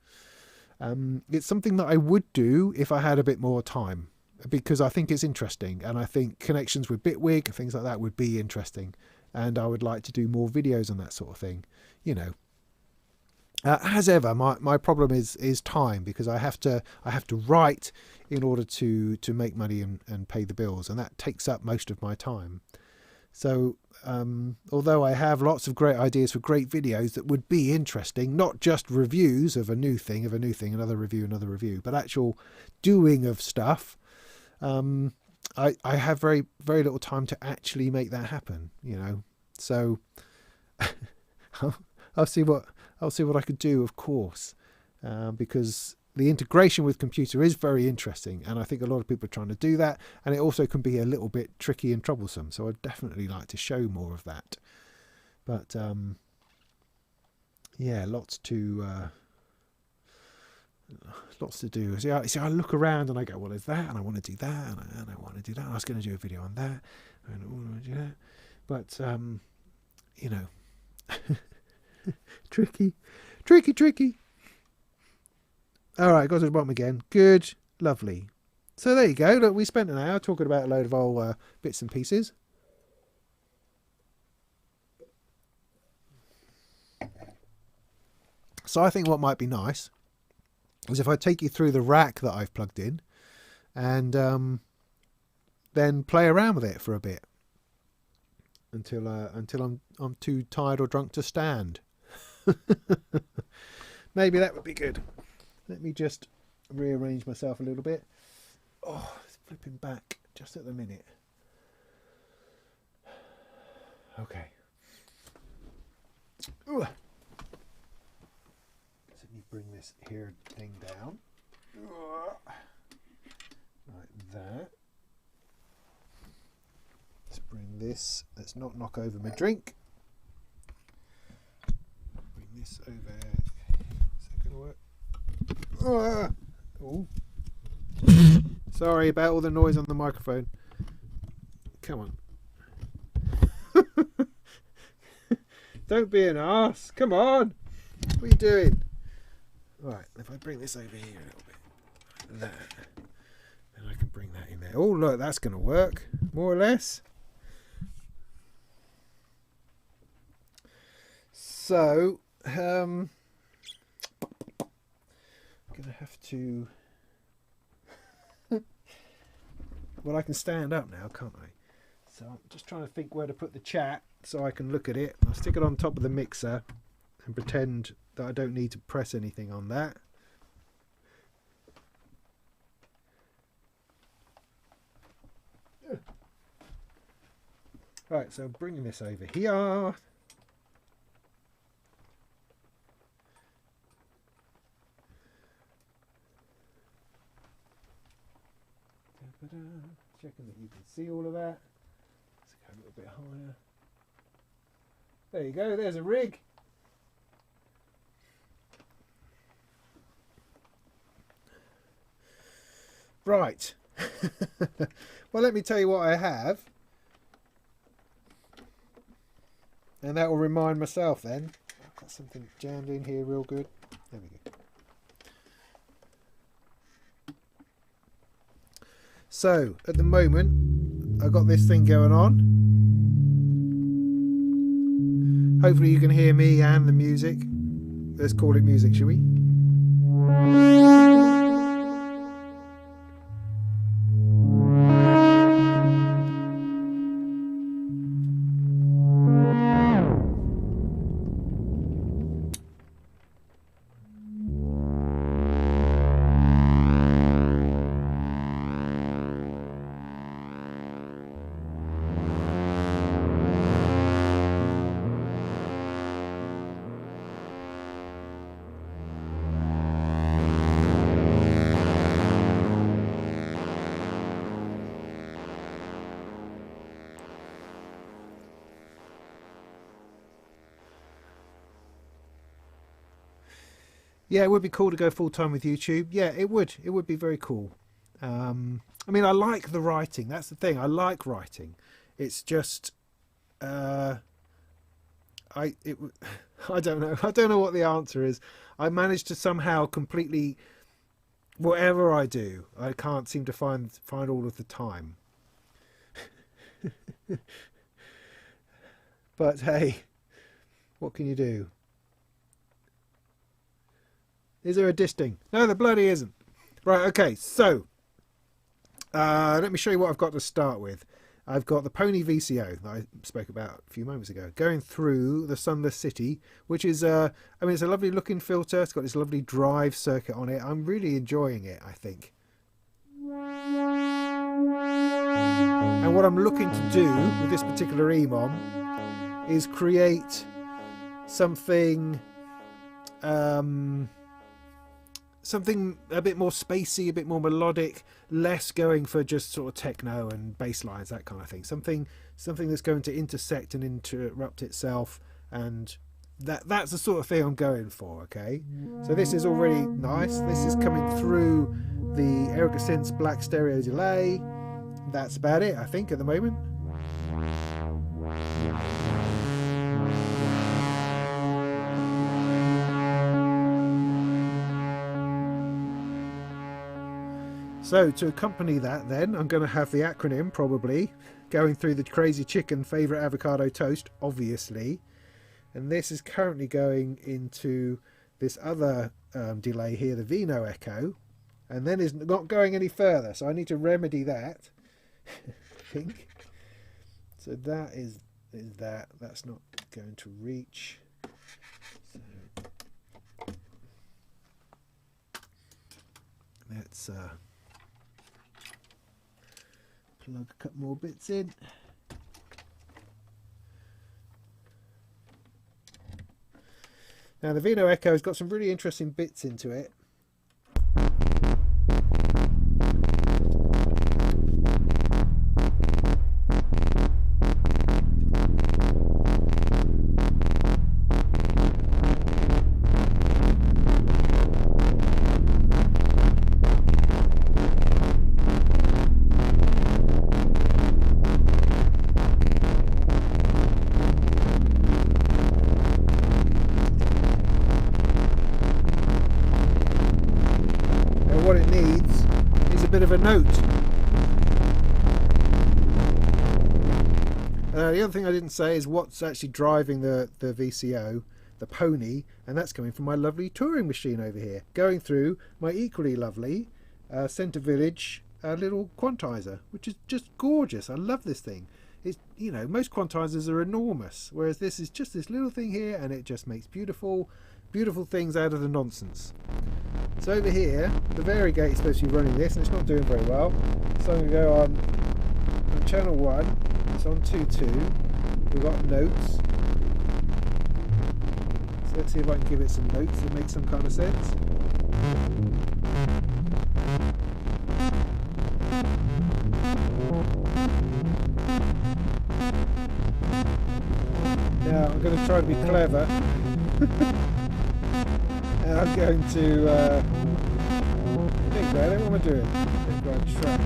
It's something that I would do if I had a bit more time, because I think it's interesting, and I think connections with Bitwig and things like that would be interesting, and I would like to do more videos on that sort of thing. As ever, my problem is time, because I have to write in order to make money and pay the bills, and that takes up most of my time. So although I have lots of great ideas for great videos that would be interesting, not just reviews of a new thing, another review, but actual doing of stuff, I have very, very little time to actually make that happen, So I'll see what I could do, of course, because the integration with computer is very interesting, and I think a lot of people are trying to do that, and it also can be a little bit tricky and troublesome. So I'd definitely like to show more of that. But yeah, lots to do. See, I look around and I go, well, there's that, and I want to do that, and I want to do that. I was going to do a video on that, and I want to do that, but tricky. All right, got to the bottom again. Good, lovely. So there you go. Look, we spent an hour talking about a load of old bits and pieces. So I think what might be nice is if I take you through the rack that I've plugged in, and then play around with it for a bit until I'm too tired or drunk to stand. Maybe that would be good. Let me just rearrange myself a little bit. Oh, it's flipping back just at the minute. Okay. Ooh. Let me bring this here thing down. Like that. Let's bring this. Let's not knock over my drink. Bring this over. Is that going to work? Oh. Sorry about all the noise on the microphone. Come on. Don't be an arse. Come on. What are you doing? Right, if I bring this over here a little bit, like that, and I can bring that in there. Oh, look, that's going to work, more or less. So, I'm going to have to... Well, I can stand up now, can't I? So I'm just trying to think where to put the chat so I can look at it. I'll stick it on top of the mixer and pretend that I don't need to press anything on that. Right, so bringing this over here. Checking that you can see all of that. Let's go a little bit higher. There you go, there's a rig. Right. Well, let me tell you what I have. And that will remind myself then. I've got something jammed in here real good. There we go. So, at the moment, I've got this thing going on. Hopefully you can hear me and the music. Let's call it music, shall we? Yeah, it would be cool to go full time with YouTube. Yeah, it would. It would be very cool. I mean, I like the writing. That's the thing. I like writing. It's just, I don't know. I don't know what the answer is. I managed to somehow completely, whatever I do, I can't seem to find all of the time. But hey, what can you do? Is there a disting? No, there bloody isn't. Right, okay, so let me show you what I've got to start with. I've got the Pony VCO that I spoke about a few moments ago, going through the Sunless City, which is, I mean, it's a lovely looking filter. It's got this lovely drive circuit on it. I'm really enjoying it, I think. And what I'm looking to do with this particular EMOM is create something... something a bit more spacey, a bit more melodic, less going for just sort of techno and bass lines, that kind of thing. Something that's going to intersect and interrupt itself, and that's the sort of thing I'm going for. Okay, so this is already nice. This is coming through the Erica Synths black stereo delay. That's about it, I think, at the moment. So to accompany that then, I'm going to have the acronym probably going through the Crazy Chicken favourite avocado toast, obviously. And this is currently going into this other delay here, the Vino Echo. And then is not going any further, so I need to remedy that, I think. So that is that. That's not going to reach. So let's... plug a couple more bits in. Now the Vino Echo has got some really interesting bits into it. needs is a bit of a note. The other thing I didn't say is what's actually driving the VCO, the Pony, and that's coming from my lovely touring machine over here, going through my equally lovely Centre Village little quantizer, which is just gorgeous. I love this thing. It's, you know, most quantizers are enormous, whereas this is just this little thing here, and it just makes beautiful things out of the nonsense. So over here, the variegate is supposed to be running this, and it's not doing very well. So I'm going to go on channel 1. It's on 2.2. We've got notes. So let's see if I can give it some notes that make some kind of sense. Now I'm going to try to be clever. And I'm going to think about it. What am I doing? Think about track.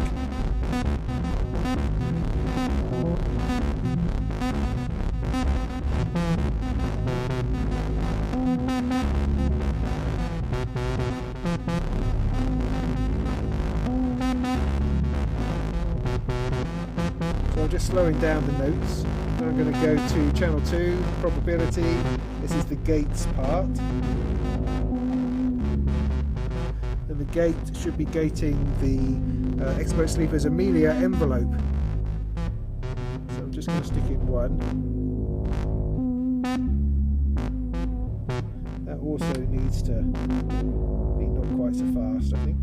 So I'm just slowing down the notes. Now I'm going to go to channel 2, probability. This is the gates part. And the gate should be gating the Expert Sleeper's Amelia envelope. So I'm just going to stick in 1. That also needs to be not quite so fast, I think.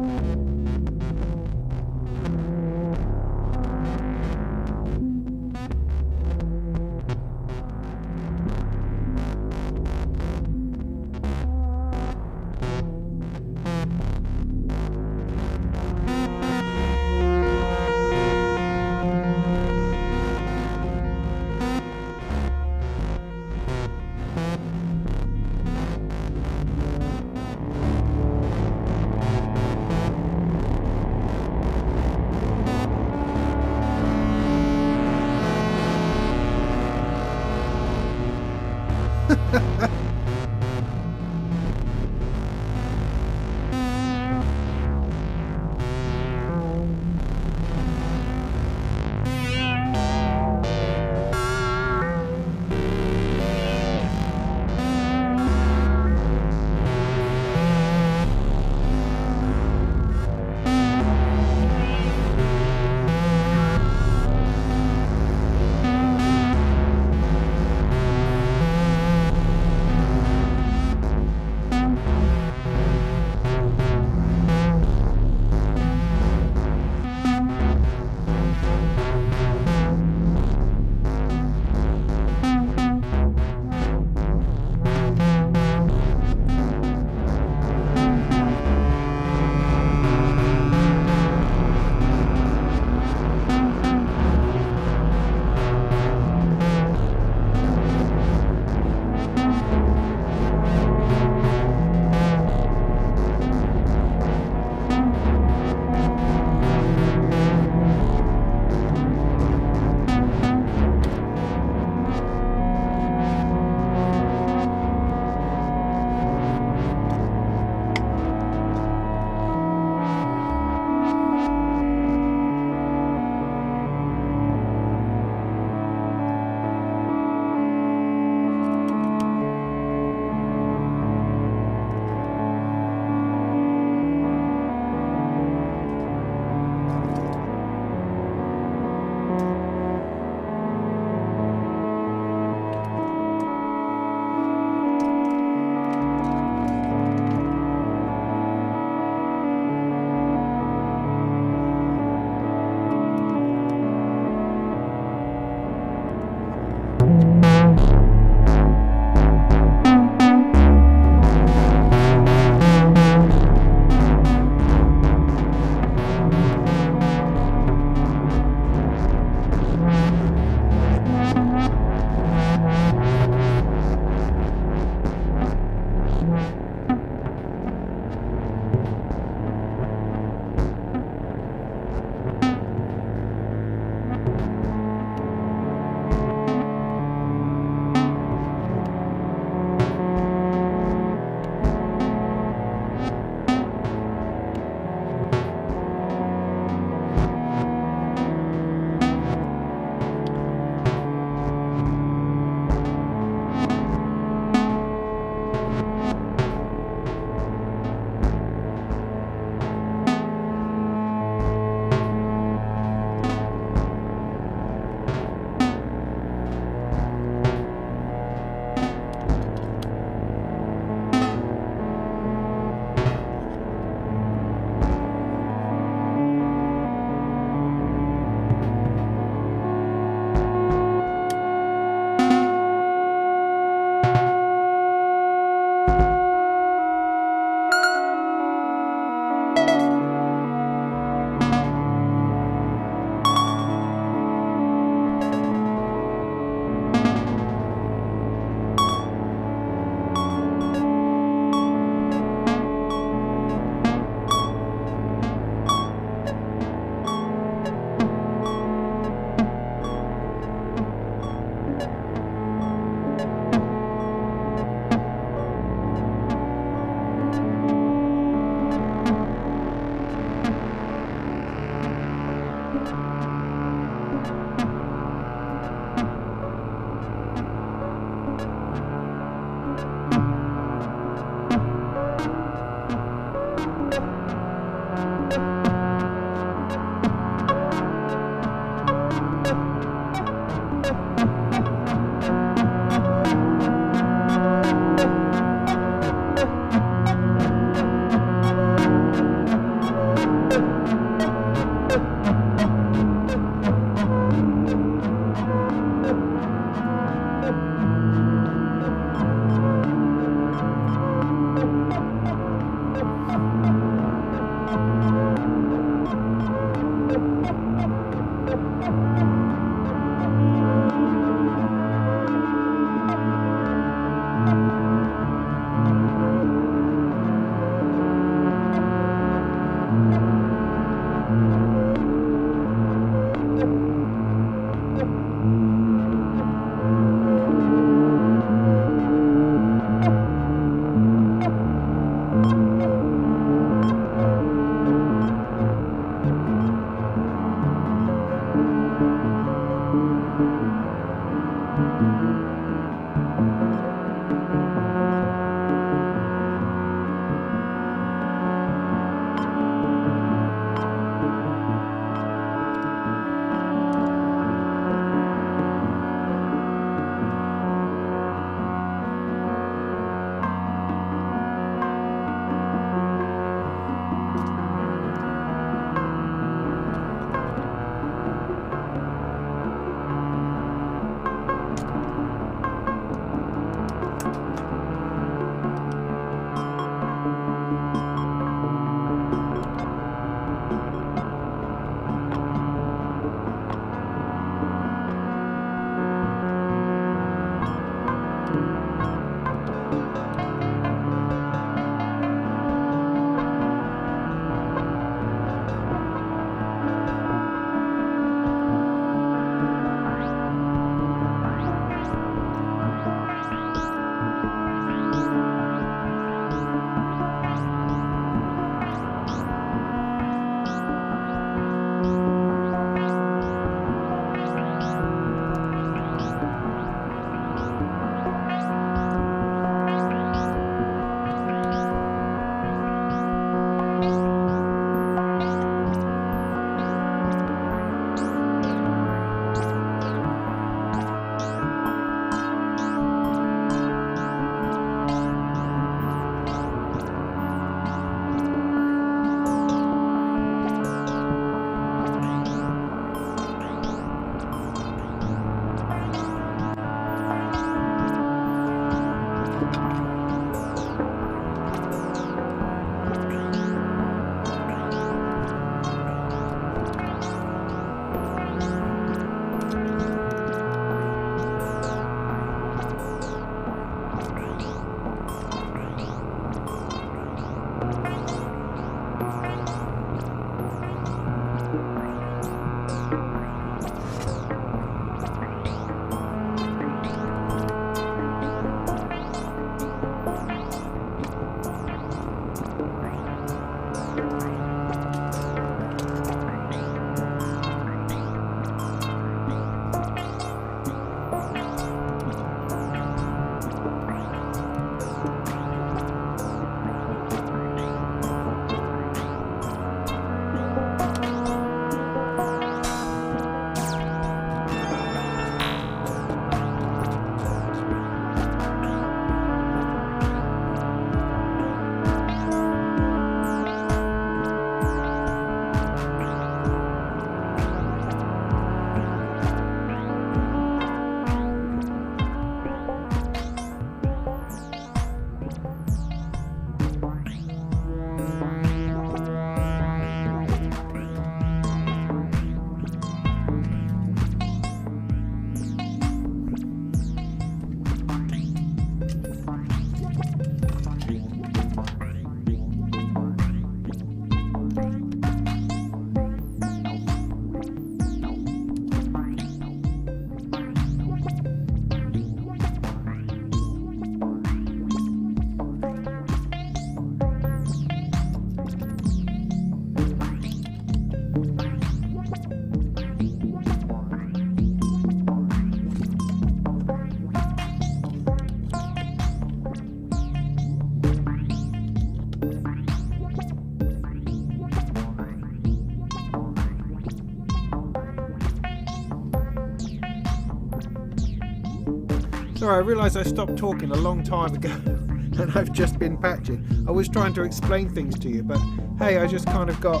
Sorry, I realised I stopped talking a long time ago and I've just been patching. I was trying to explain things to you, but hey, I just kind of got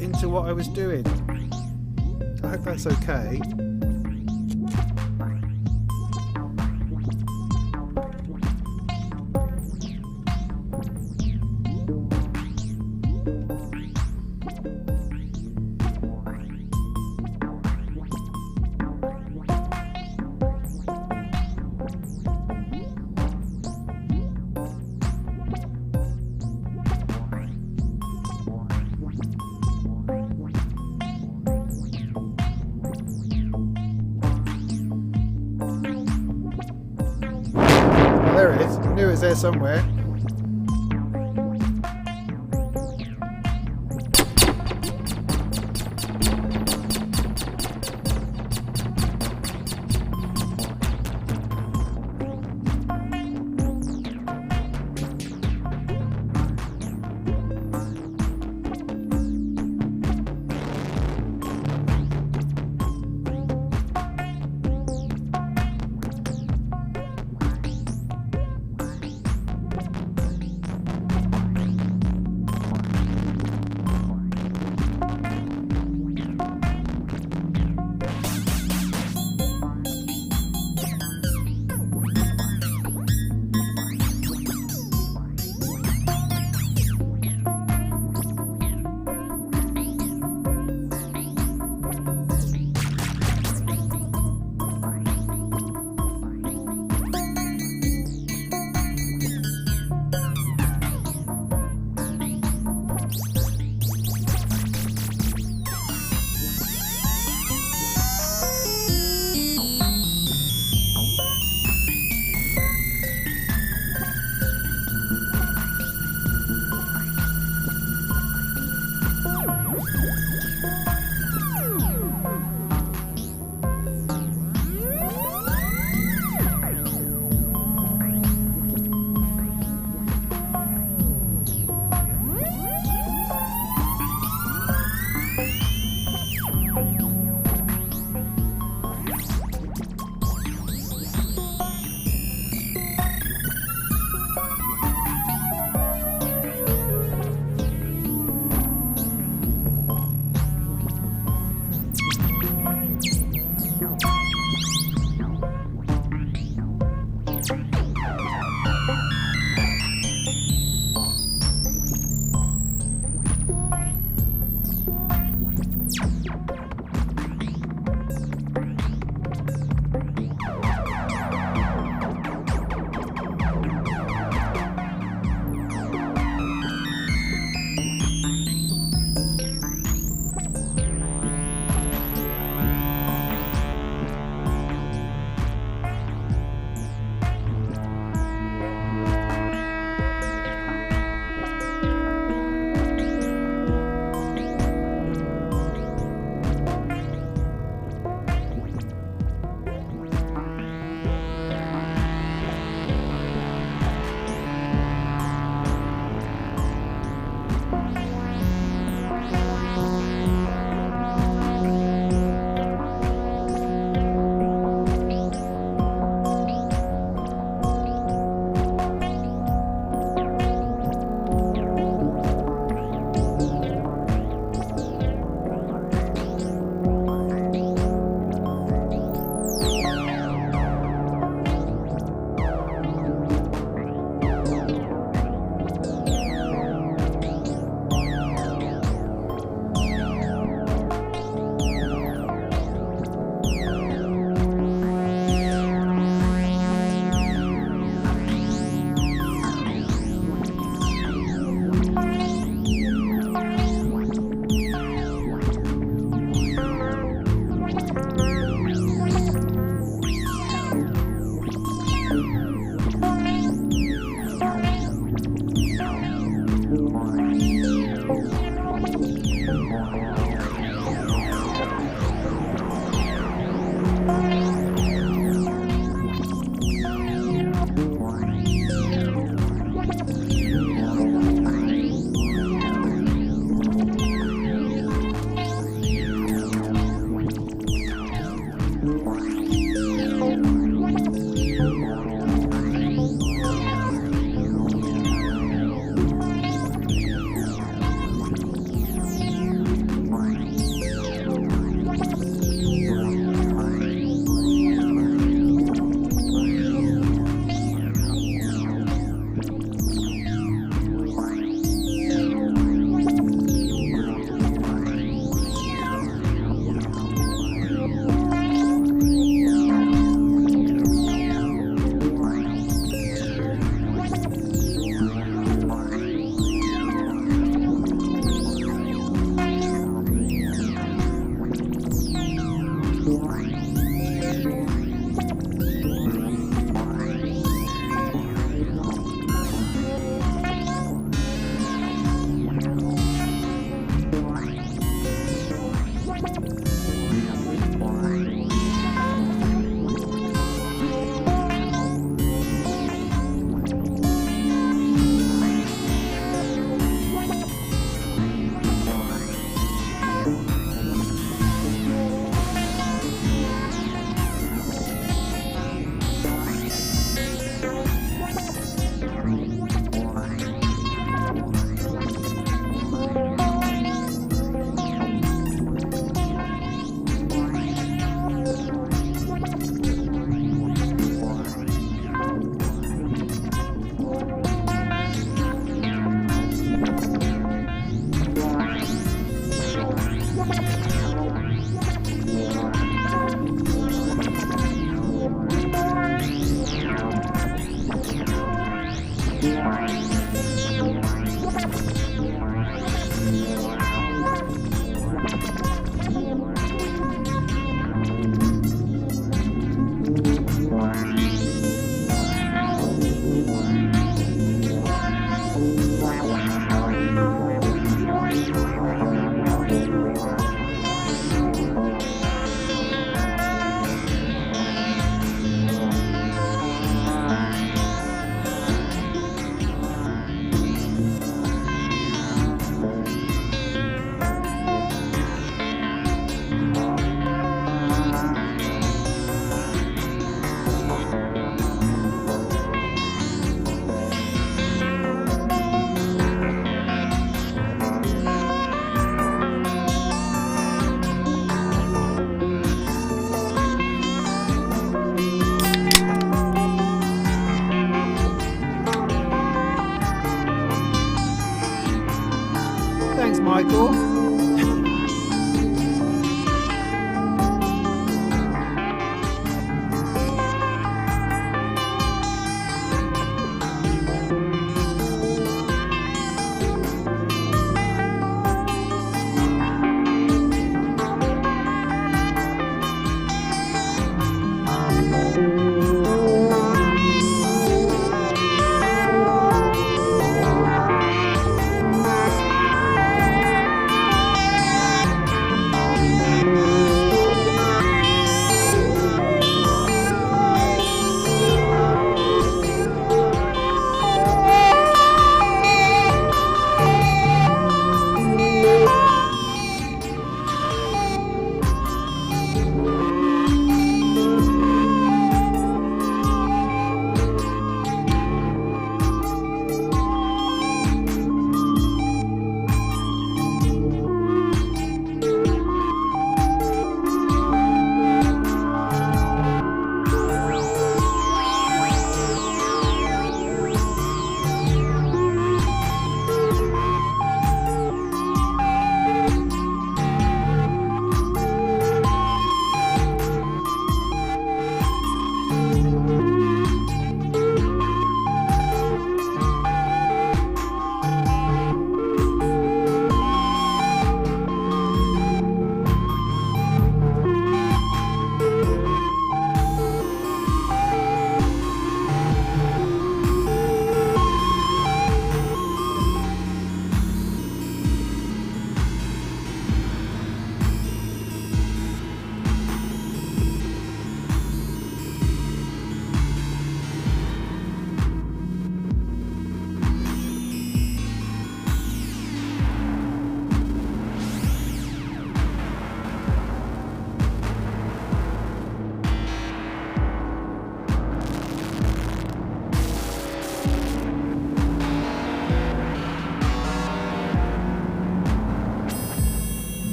into what I was doing. I hope that's okay. There it is. I knew it was there somewhere.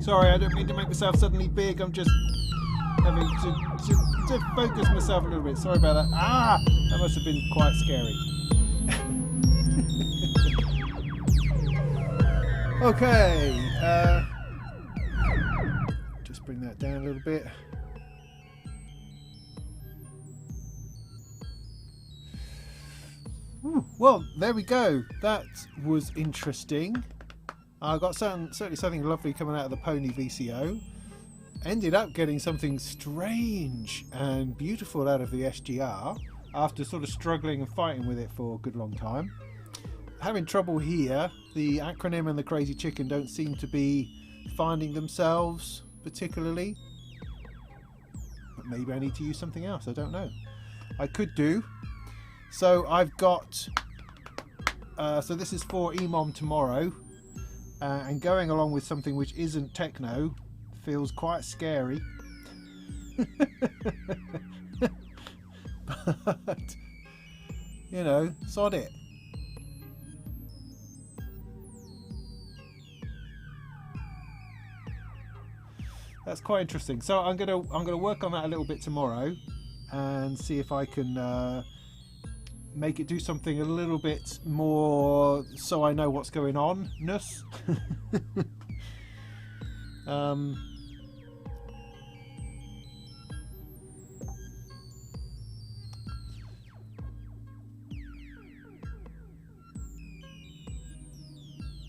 Sorry, I don't mean to make myself suddenly big. I'm just having to focus myself a little bit. Sorry about that. Ah, that must have been quite scary. Okay. Just bring that down a little bit. Ooh, well, there we go. That was interesting. I got certainly something lovely coming out of the Pony VCO. Ended up getting something strange and beautiful out of the SGR after sort of struggling and fighting with it for a good long time. Having trouble here. The acronym and the crazy chicken don't seem to be finding themselves particularly. But maybe I need to use something else. I don't know. I could do. So I've got, so this is for EMOM tomorrow, and going along with something which isn't techno feels quite scary. But, you know, sod it. That's quite interesting. So I'm gonna work on that a little bit tomorrow and see if I can make it do something a little bit more so I know what's going on.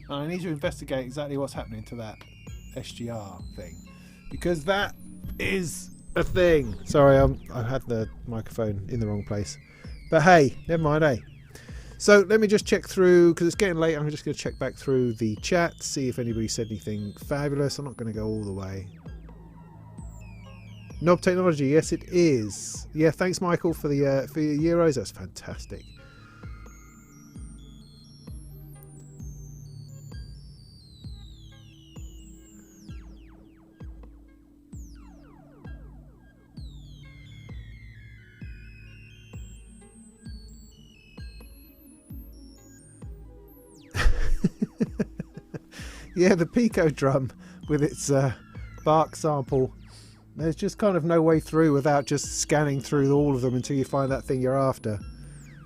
I need to investigate exactly what's happening to that SGR thing, because that is a thing. Sorry, I had the microphone in the wrong place. But hey, never mind, eh? So let me just check through, because it's getting late. I'm just going to check back through the chat, see if anybody said anything fabulous. I'm not going to go all the way. Knob technology, yes it is. Yeah, thanks Michael for the for your euros. That's fantastic. Yeah, the Pico drum with its bark sample. There's just kind of no way through without just scanning through all of them until you find that thing you're after.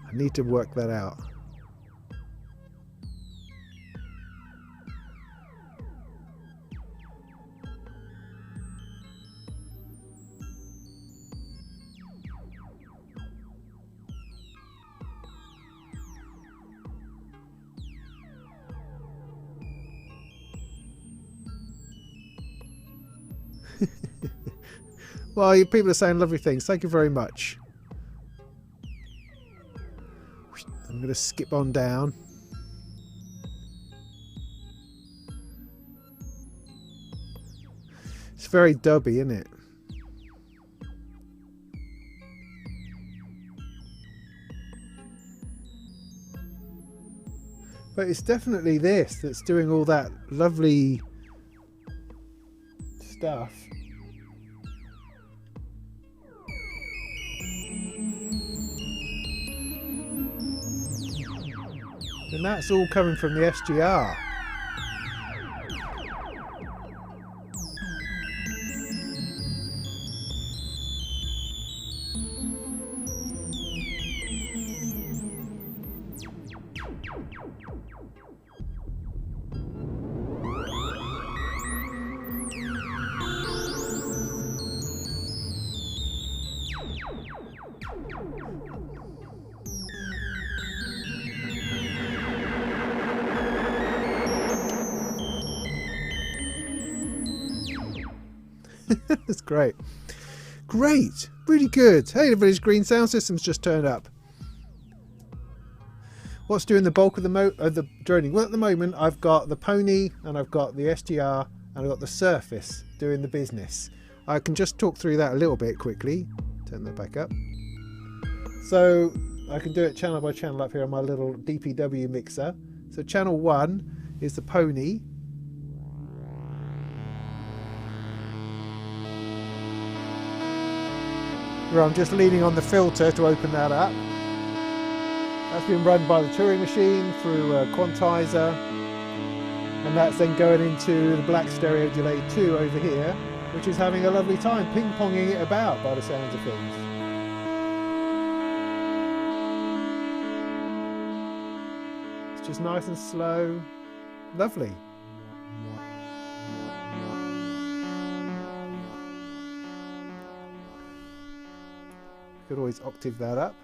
I need to work that out. Well, people are saying lovely things. Thank you very much. I'm going to skip on down. It's very dubby, isn't it? But it's definitely this that's doing all that lovely stuff. And that's all coming from the SGR. That's great. Great. Really good. Hey, everybody's green sound system's just turned up. What's doing the bulk of the droning? Well, at the moment, I've got the Pony and I've got the SGR and I've got the Surface doing the business. I can just talk through that a little bit quickly. Turn that back up. So I can do it channel by channel up here on my little DPW mixer. So channel 1 is the Pony. Where I'm just leaning on the filter to open that up. That's been run by the Turing machine through a quantizer, and And that's then going into the black stereo delay 2 over here, which is having a lovely time ping-ponging it about by the sounds of things. It's just nice and slow. Lovely. Could always octave that up.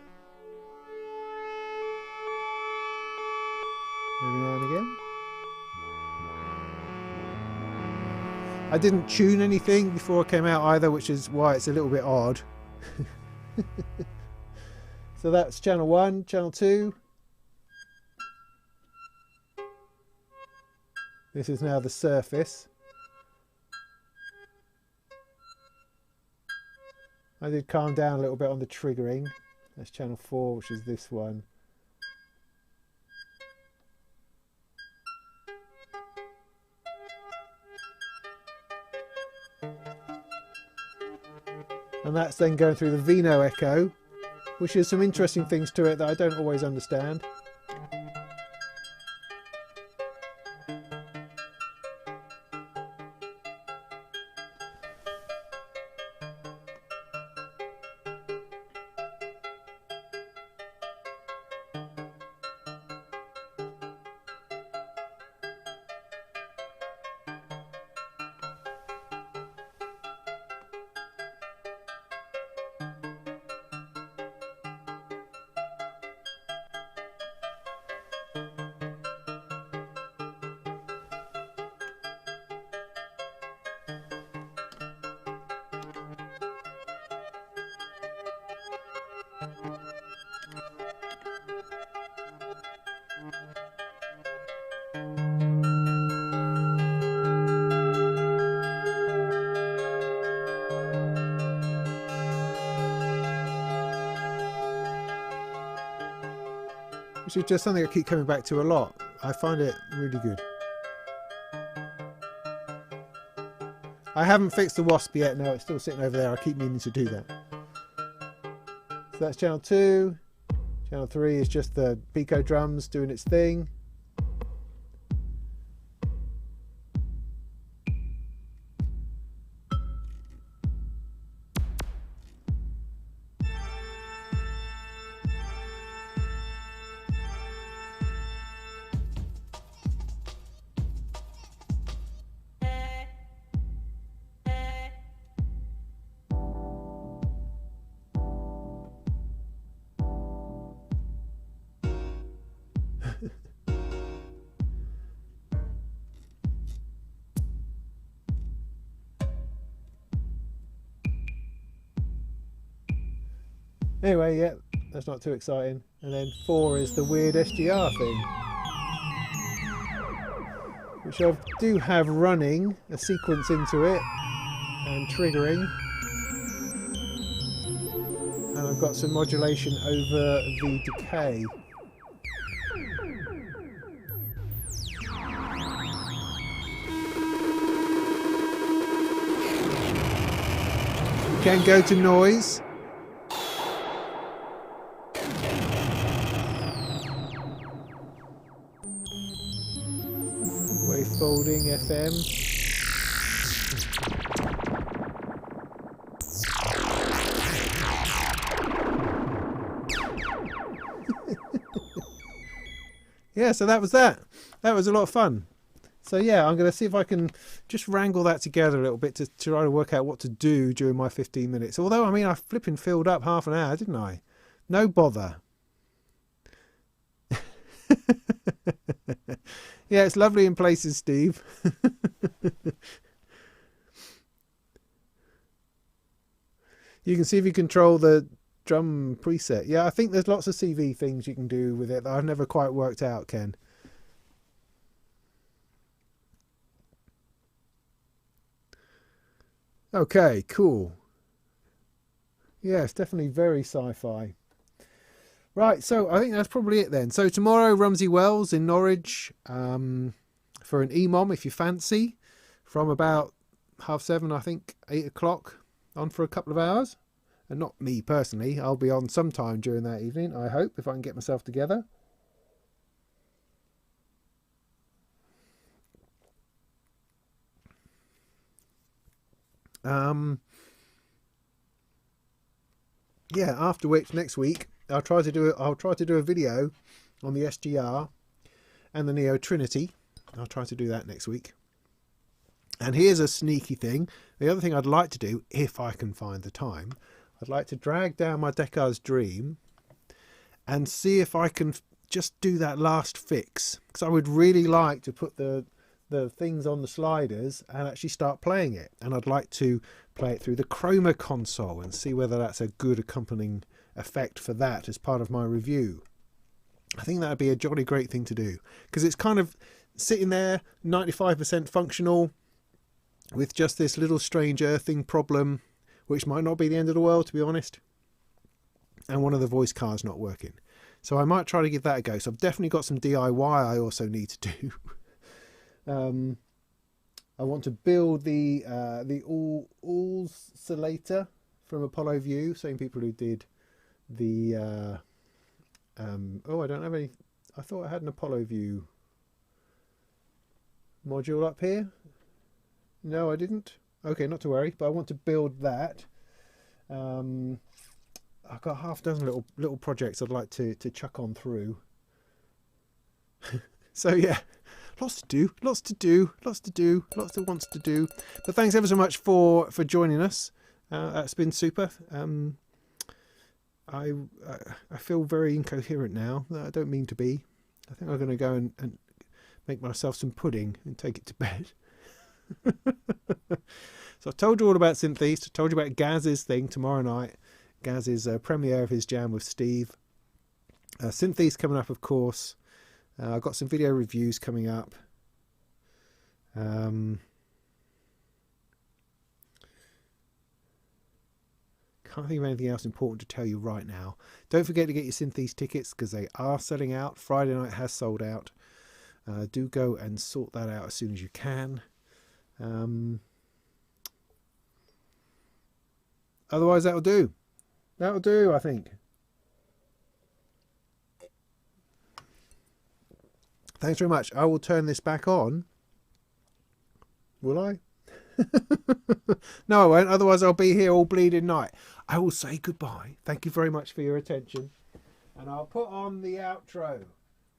Every now and again. I didn't tune anything before it came out either, which is why it's a little bit odd. So that's channel 1, channel 2. This is now the surface. I did calm down a little bit on the triggering. That's channel 4, which is this one. And that's then going through the Vino echo, which has some interesting things to it that I don't always understand. Which is just something I keep coming back to a lot. I find it really good. I haven't fixed the wasp yet. No, it's still sitting over there. I keep meaning to do that. So that's channel 2. Channel 3 is just the Pico drums doing its thing. Anyway, yeah, that's not too exciting. And then 4 is the weird SGR thing, which I do have running a sequence into it and triggering, and I've got some modulation over the decay. You can go to noise. Folding FM. Yeah, so that was that. That was a lot of fun. So yeah, I'm going to see if I can just wrangle that together a little bit to try to work out what to do during my 15 minutes. Although, I mean, I flipping filled up half an hour, didn't I? No bother. Yeah, it's lovely in places, Steve. You can see if you control the drum preset. Yeah, I think there's lots of CV things you can do with it that I've never quite worked out, Ken. Okay, cool. Yeah, it's definitely very sci-fi. Right, so I think that's probably it then. So tomorrow, Rumsey Wells in Norwich for an EMOM, if you fancy, from about 7:30, I think, 8 o'clock, on for a couple of hours. And not me personally, I'll be on sometime during that evening, I hope, if I can get myself together. Yeah, after which next week I'll try to do a video on the SGR and the Neo Trinity. I'll try to do that next week. And here's a sneaky thing. The other thing I'd like to do, if I can find the time, I'd like to drag down my Deckar's Dream and see if I can just do that last fix. Because I would really like to put the things on the sliders and actually start playing it. And I'd like to play it through the Chroma console and see whether that's a good accompanying effect for that as part of my review. I think that would be a jolly great thing to do, because it's kind of sitting there 95% functional with just this little strange earthing problem, which might not be the end of the world, to be honest, and one of the voice cards not working. So I might try to give that a go. So I've definitely got some DIY I also need to do. I want to build the oscillator from Apollo View, same people who did the oh, I don't have any. I thought I had an Apollo View module up here. No, I didn't. Okay, not to worry, but I want to build that. I've got half a dozen little projects I'd like to chuck on through. So yeah, lots to do, lots to do, lots to do, lots that wants to do. But thanks ever so much for joining us. That's been super. I feel very incoherent now. I don't mean to be. I think I'm going to go and make myself some pudding and take it to bed. So I told you all about Synth East. I told you about Gaz's thing tomorrow night. Gaz's premiere of his jam with Steve. Synth East coming up, of course. I've got some video reviews coming up. Can't think of anything else important to tell you right now. Don't forget to get your Synth East tickets, because they are selling out. Friday night has sold out. Do go and sort that out as soon as you can. Otherwise, that'll do. That'll do, I think. Thanks very much. I will turn this back on. Will I? No, I won't. Otherwise, I'll be here all bleeding night. I will say goodbye. Thank you very much for your attention. And I'll put on the outro.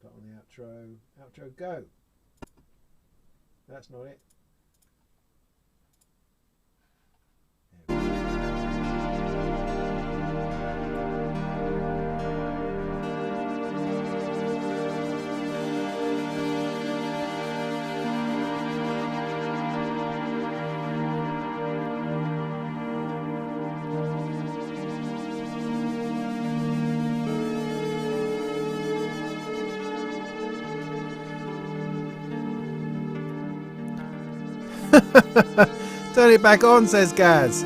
Put on the outro. Outro, go. That's not it. Turn it back on, says Gaz.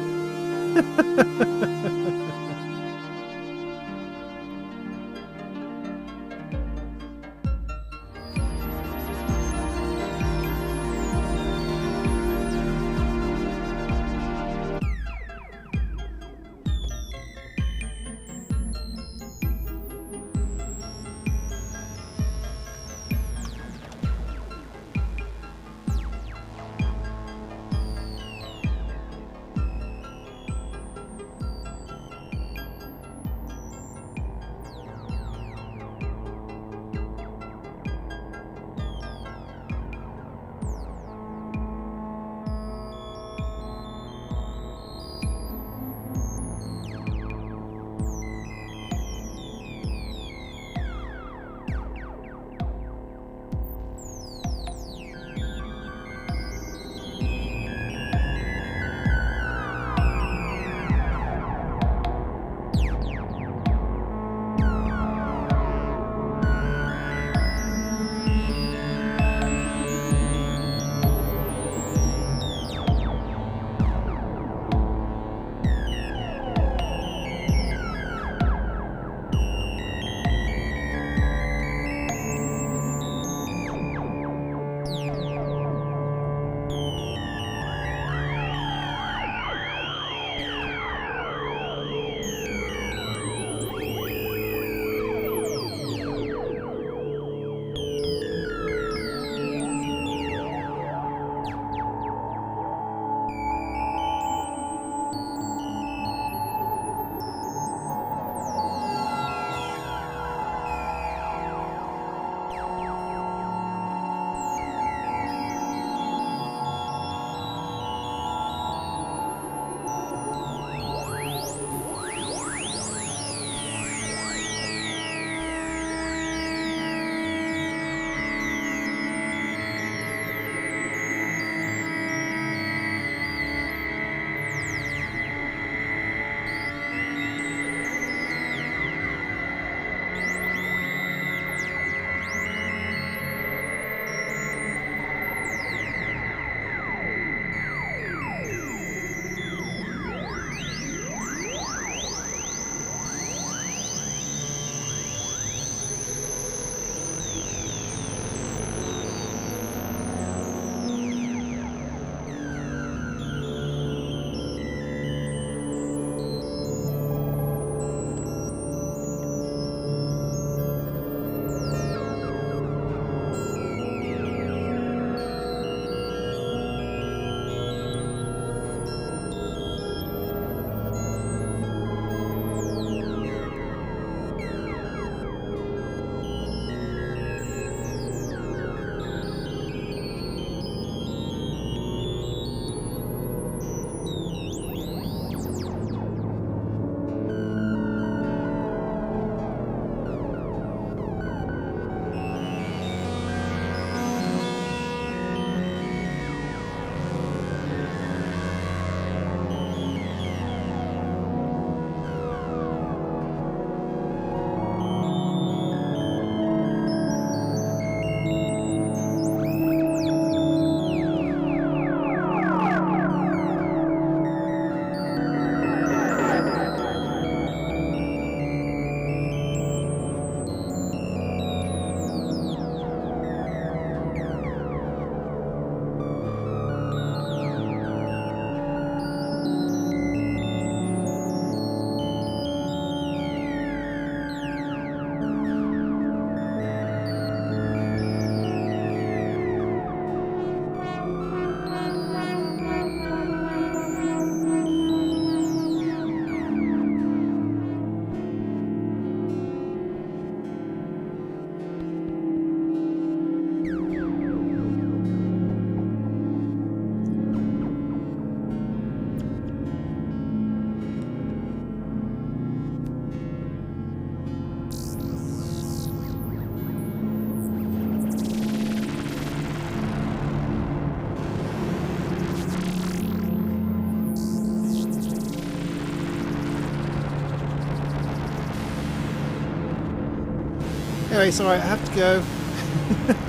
Anyway, sorry, I have to go.